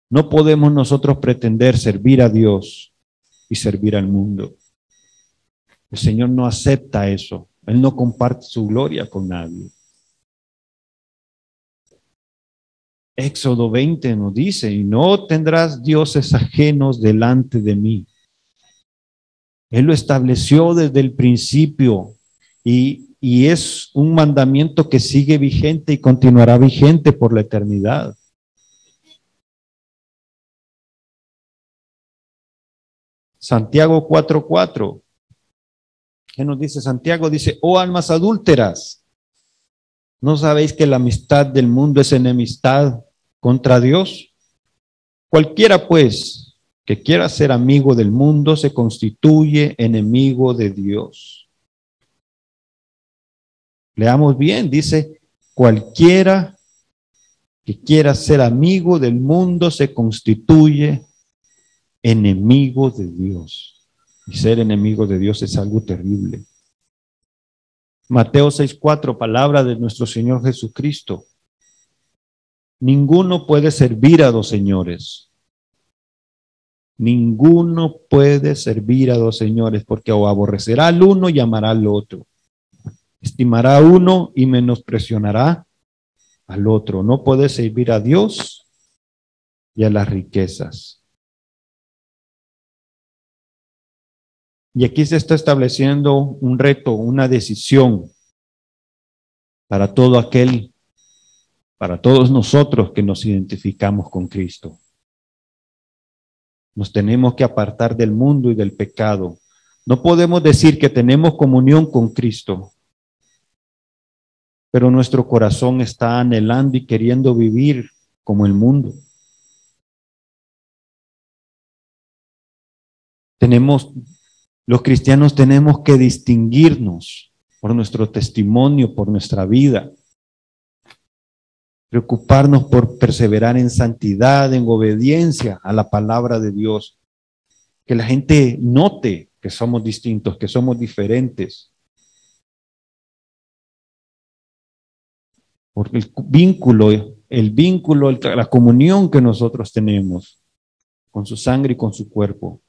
No podemos nosotros pretender servir a Dios y servir al mundo. El Señor no acepta eso. Él no comparte su gloria con nadie. Éxodo 20 nos dice, y no tendrás dioses ajenos delante de mí. Él lo estableció desde el principio y es un mandamiento que sigue vigente y continuará vigente por la eternidad. Santiago 4:4. ¿Qué nos dice Santiago? Dice, oh almas adúlteras, ¿no sabéis que la amistad del mundo es enemistad contra Dios? Cualquiera pues que quiera ser amigo del mundo se constituye enemigo de Dios. Leamos bien, dice, cualquiera que quiera ser amigo del mundo se constituye enemigo de Dios. Y ser enemigo de Dios es algo terrible. Mateo 6:4, palabra de nuestro Señor Jesucristo. Ninguno puede servir a dos señores. Ninguno puede servir a dos señores, porque o aborrecerá al uno y amará al otro. Estimará a uno y menospreciará al otro. No puede servir a Dios y a las riquezas. Y aquí se está estableciendo un reto, una decisión para todo aquel, para todos nosotros que nos identificamos con Cristo. Nos tenemos que apartar del mundo y del pecado. No podemos decir que tenemos comunión con Cristo, pero nuestro corazón está anhelando y queriendo vivir como el mundo. Los cristianos tenemos que distinguirnos por nuestro testimonio, por nuestra vida. Preocuparnos por perseverar en santidad, en obediencia a la palabra de Dios. Que la gente note que somos distintos, que somos diferentes. Porque el vínculo, la comunión que nosotros tenemos con su sangre y con su cuerpo.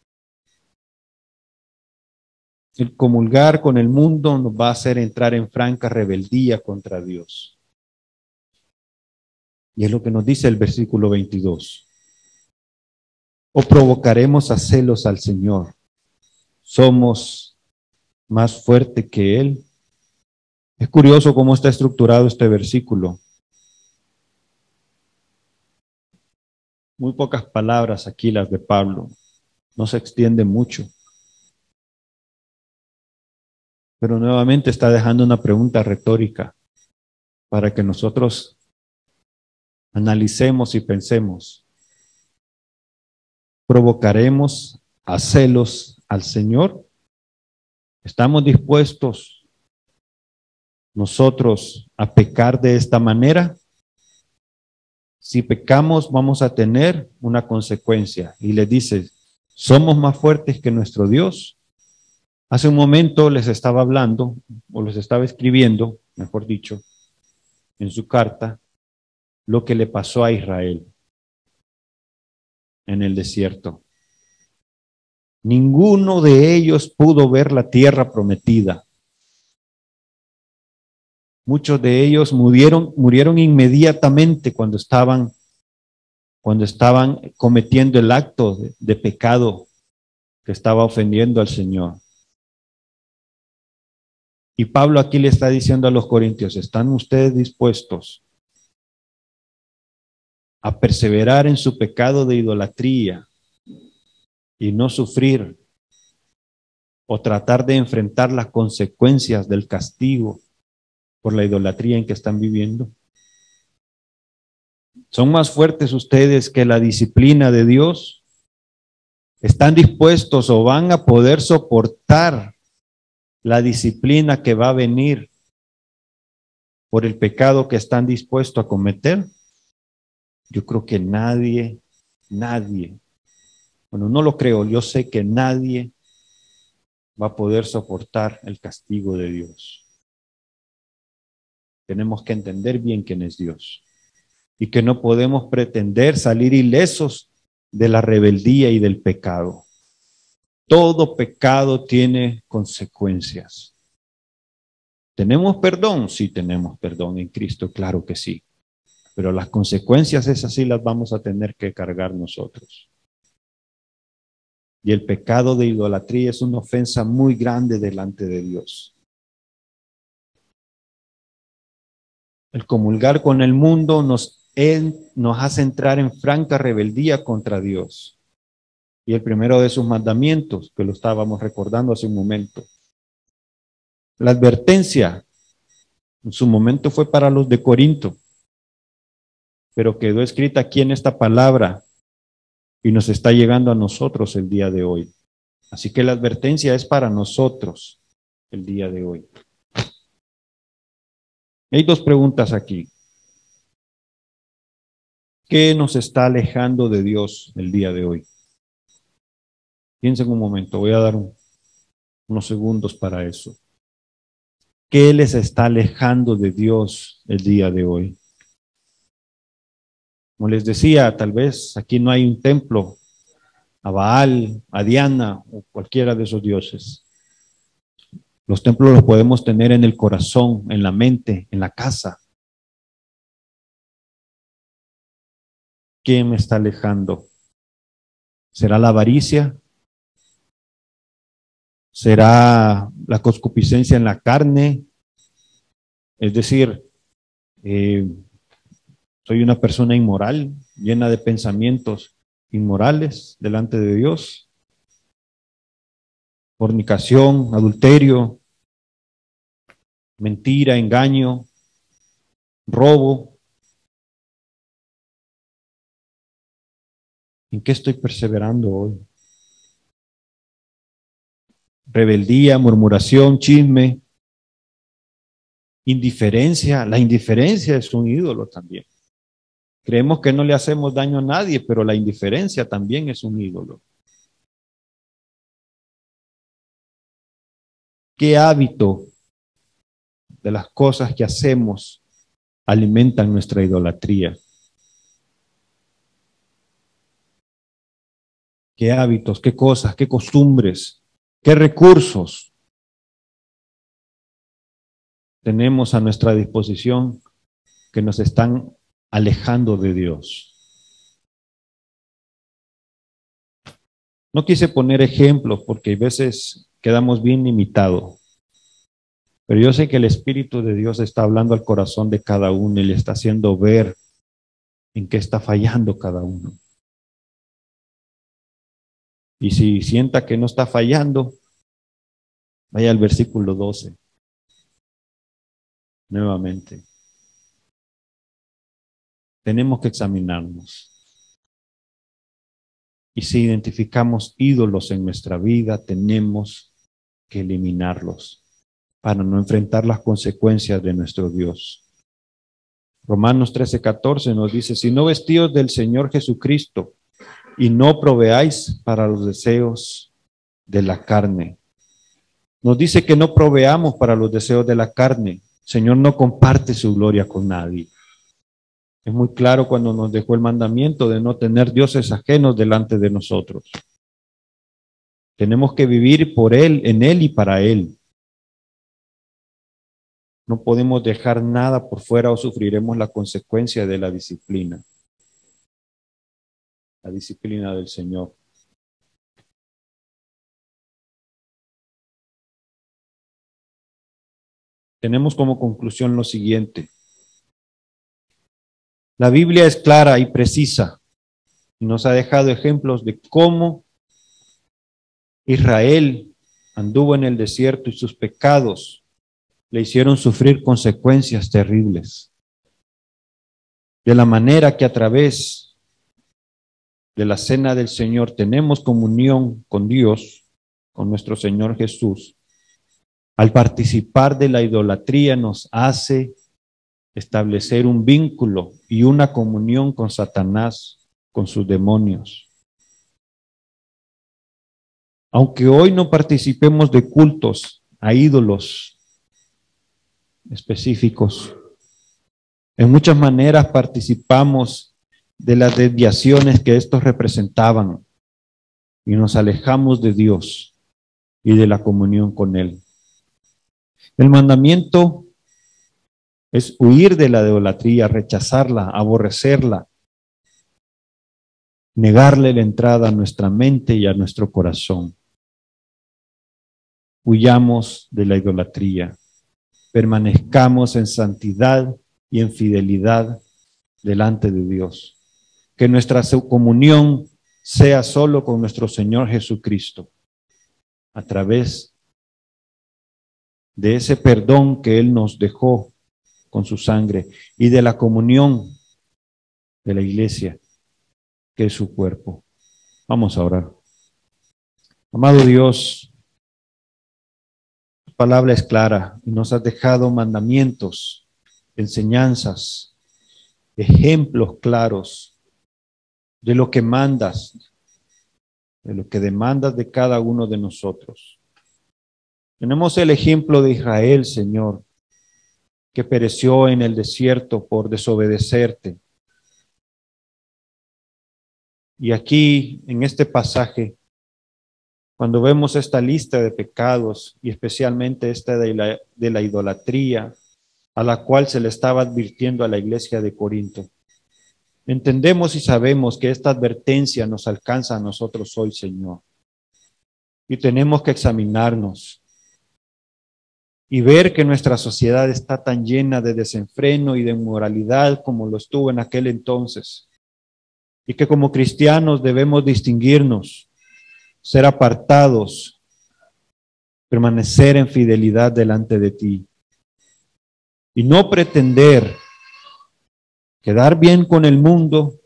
El comulgar con el mundo nos va a hacer entrar en franca rebeldía contra Dios. Y es lo que nos dice el versículo 22. ¿O provocaremos a celos al Señor? ¿Somos más fuertes que Él? Es curioso cómo está estructurado este versículo. Muy pocas palabras aquí las de Pablo. No se extiende mucho. Pero nuevamente está dejando una pregunta retórica para que nosotros analicemos y pensemos. ¿Provocaremos a celos al Señor? ¿Estamos dispuestos nosotros a pecar de esta manera? Si pecamos, vamos a tener una consecuencia. Y les dice, ¿somos más fuertes que nuestro Dios? Hace un momento les estaba hablando, o les estaba escribiendo, mejor dicho, en su carta, lo que le pasó a Israel en el desierto. Ninguno de ellos pudo ver la tierra prometida. Muchos de ellos murieron inmediatamente cuando estaban cometiendo el acto de pecado que estaba ofendiendo al Señor. Y Pablo aquí le está diciendo a los corintios, ¿están ustedes dispuestos a perseverar en su pecado de idolatría y no sufrir o tratar de enfrentar las consecuencias del castigo por la idolatría en que están viviendo? ¿Son más fuertes ustedes que la disciplina de Dios? ¿Están dispuestos o van a poder soportar la disciplina que va a venir por el pecado que están dispuestos a cometer? Yo creo que nadie, bueno, no lo creo, yo sé que nadie va a poder soportar el castigo de Dios. Tenemos que entender bien quién es Dios y que no podemos pretender salir ilesos de la rebeldía y del pecado. Todo pecado tiene consecuencias. ¿Tenemos perdón? Sí, tenemos perdón en Cristo, claro que sí. Pero las consecuencias esas sí las vamos a tener que cargar nosotros. Y el pecado de idolatría es una ofensa muy grande delante de Dios. El comulgar con el mundo nos hace entrar en franca rebeldía contra Dios. Y el primero de sus mandamientos, que lo estábamos recordando hace un momento. La advertencia en su momento fue para los de Corinto, pero quedó escrita aquí en esta palabra y nos está llegando a nosotros el día de hoy. Así que la advertencia es para nosotros el día de hoy. Hay dos preguntas aquí. ¿Qué nos está alejando de Dios el día de hoy? Piensen un momento, voy a dar unos segundos para eso. ¿Qué les está alejando de Dios el día de hoy? Como les decía, tal vez aquí no hay un templo a Baal, a Diana o cualquiera de esos dioses. Los templos los podemos tener en el corazón, en la mente, en la casa. ¿Qué me está alejando? ¿Será la avaricia? ¿Será la concupiscencia en la carne? Es decir, soy una persona inmoral, llena de pensamientos inmorales delante de Dios. Fornicación, adulterio, mentira, engaño, robo. ¿En qué estoy perseverando hoy? Rebeldía, murmuración, chisme, indiferencia. La indiferencia es un ídolo también. Creemos que no le hacemos daño a nadie, pero la indiferencia también es un ídolo. ¿Qué hábito de las cosas que hacemos alimentan nuestra idolatría? ¿Qué hábitos, qué cosas, qué costumbres, qué recursos tenemos a nuestra disposición que nos están alejando de Dios? No quise poner ejemplos porque a veces quedamos bien limitados, pero yo sé que el Espíritu de Dios está hablando al corazón de cada uno y le está haciendo ver en qué está fallando cada uno. Y si sienta que no está fallando, vaya al versículo 12. Nuevamente. Tenemos que examinarnos. Y si identificamos ídolos en nuestra vida, tenemos que eliminarlos para no enfrentar las consecuencias de nuestro Dios. Romanos 13:14 nos dice, si no vestidos del Señor Jesucristo y no proveáis para los deseos de la carne. Nos dice que no proveamos para los deseos de la carne. El Señor no comparte su gloria con nadie. Es muy claro cuando nos dejó el mandamiento de no tener dioses ajenos delante de nosotros. Tenemos que vivir por Él, en Él y para Él. No podemos dejar nada por fuera o sufriremos la consecuencia de la disciplina. La disciplina del Señor. Tenemos como conclusión lo siguiente. La Biblia es clara y precisa y nos ha dejado ejemplos de cómo Israel anduvo en el desierto y sus pecados le hicieron sufrir consecuencias terribles. De la manera que a través de la cena del Señor tenemos comunión con Dios, con nuestro Señor Jesús, al participar de la idolatría nos hace establecer un vínculo y una comunión con Satanás, con sus demonios. Aunque hoy no participemos de cultos a ídolos específicos, en muchas maneras participamos de las desviaciones que estos representaban y nos alejamos de Dios y de la comunión con Él. El mandamiento es huir de la idolatría, rechazarla, aborrecerla, negarle la entrada a nuestra mente y a nuestro corazón. Huyamos de la idolatría, permanezcamos en santidad y en fidelidad delante de Dios. Que nuestra comunión sea solo con nuestro Señor Jesucristo, a través de ese perdón que Él nos dejó con su sangre y de la comunión de la iglesia, que es su cuerpo. Vamos a orar. Amado Dios, tu palabra es clara y nos has dejado mandamientos, enseñanzas, ejemplos claros de lo que mandas, de lo que demandas de cada uno de nosotros. Tenemos el ejemplo de Israel, Señor, que pereció en el desierto por desobedecerte. Y aquí, en este pasaje, cuando vemos esta lista de pecados, y especialmente esta de la idolatría, a la cual se le estaba advirtiendo a la iglesia de Corinto, entendemos y sabemos que esta advertencia nos alcanza a nosotros hoy, Señor. Y tenemos que examinarnos y ver que nuestra sociedad está tan llena de desenfreno y de inmoralidad como lo estuvo en aquel entonces. Y que como cristianos debemos distinguirnos, ser apartados, permanecer en fidelidad delante de ti. Y no pretender quedar bien con el mundo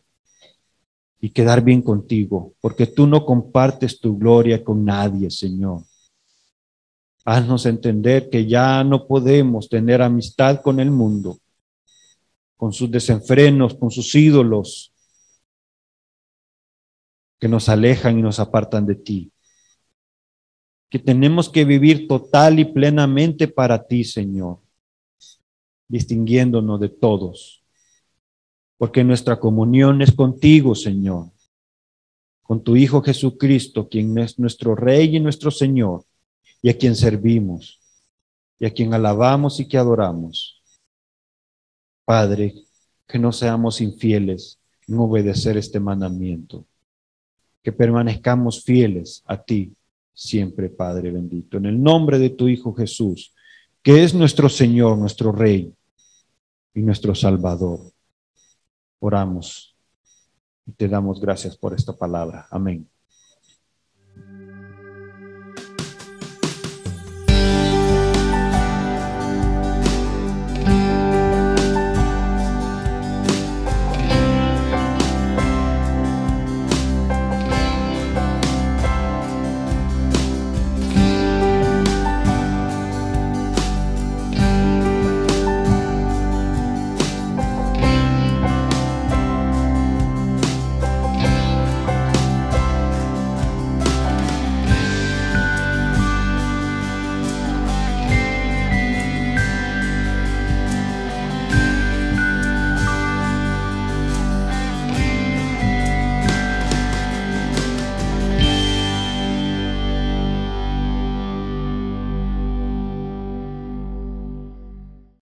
y quedar bien contigo, porque tú no compartes tu gloria con nadie, Señor. Haznos entender que ya no podemos tener amistad con el mundo, con sus desenfrenos, con sus ídolos, que nos alejan y nos apartan de ti. Que tenemos que vivir total y plenamente para ti, Señor, distinguiéndonos de todos, porque nuestra comunión es contigo, Señor, con tu Hijo Jesucristo, quien es nuestro Rey y nuestro Señor, y a quien servimos, y a quien alabamos y que adoramos. Padre, que no seamos infieles en obedecer este mandamiento, que permanezcamos fieles a ti siempre, Padre bendito, en el nombre de tu Hijo Jesús, que es nuestro Señor, nuestro Rey y nuestro Salvador. Oramos y te damos gracias por esta palabra. Amén.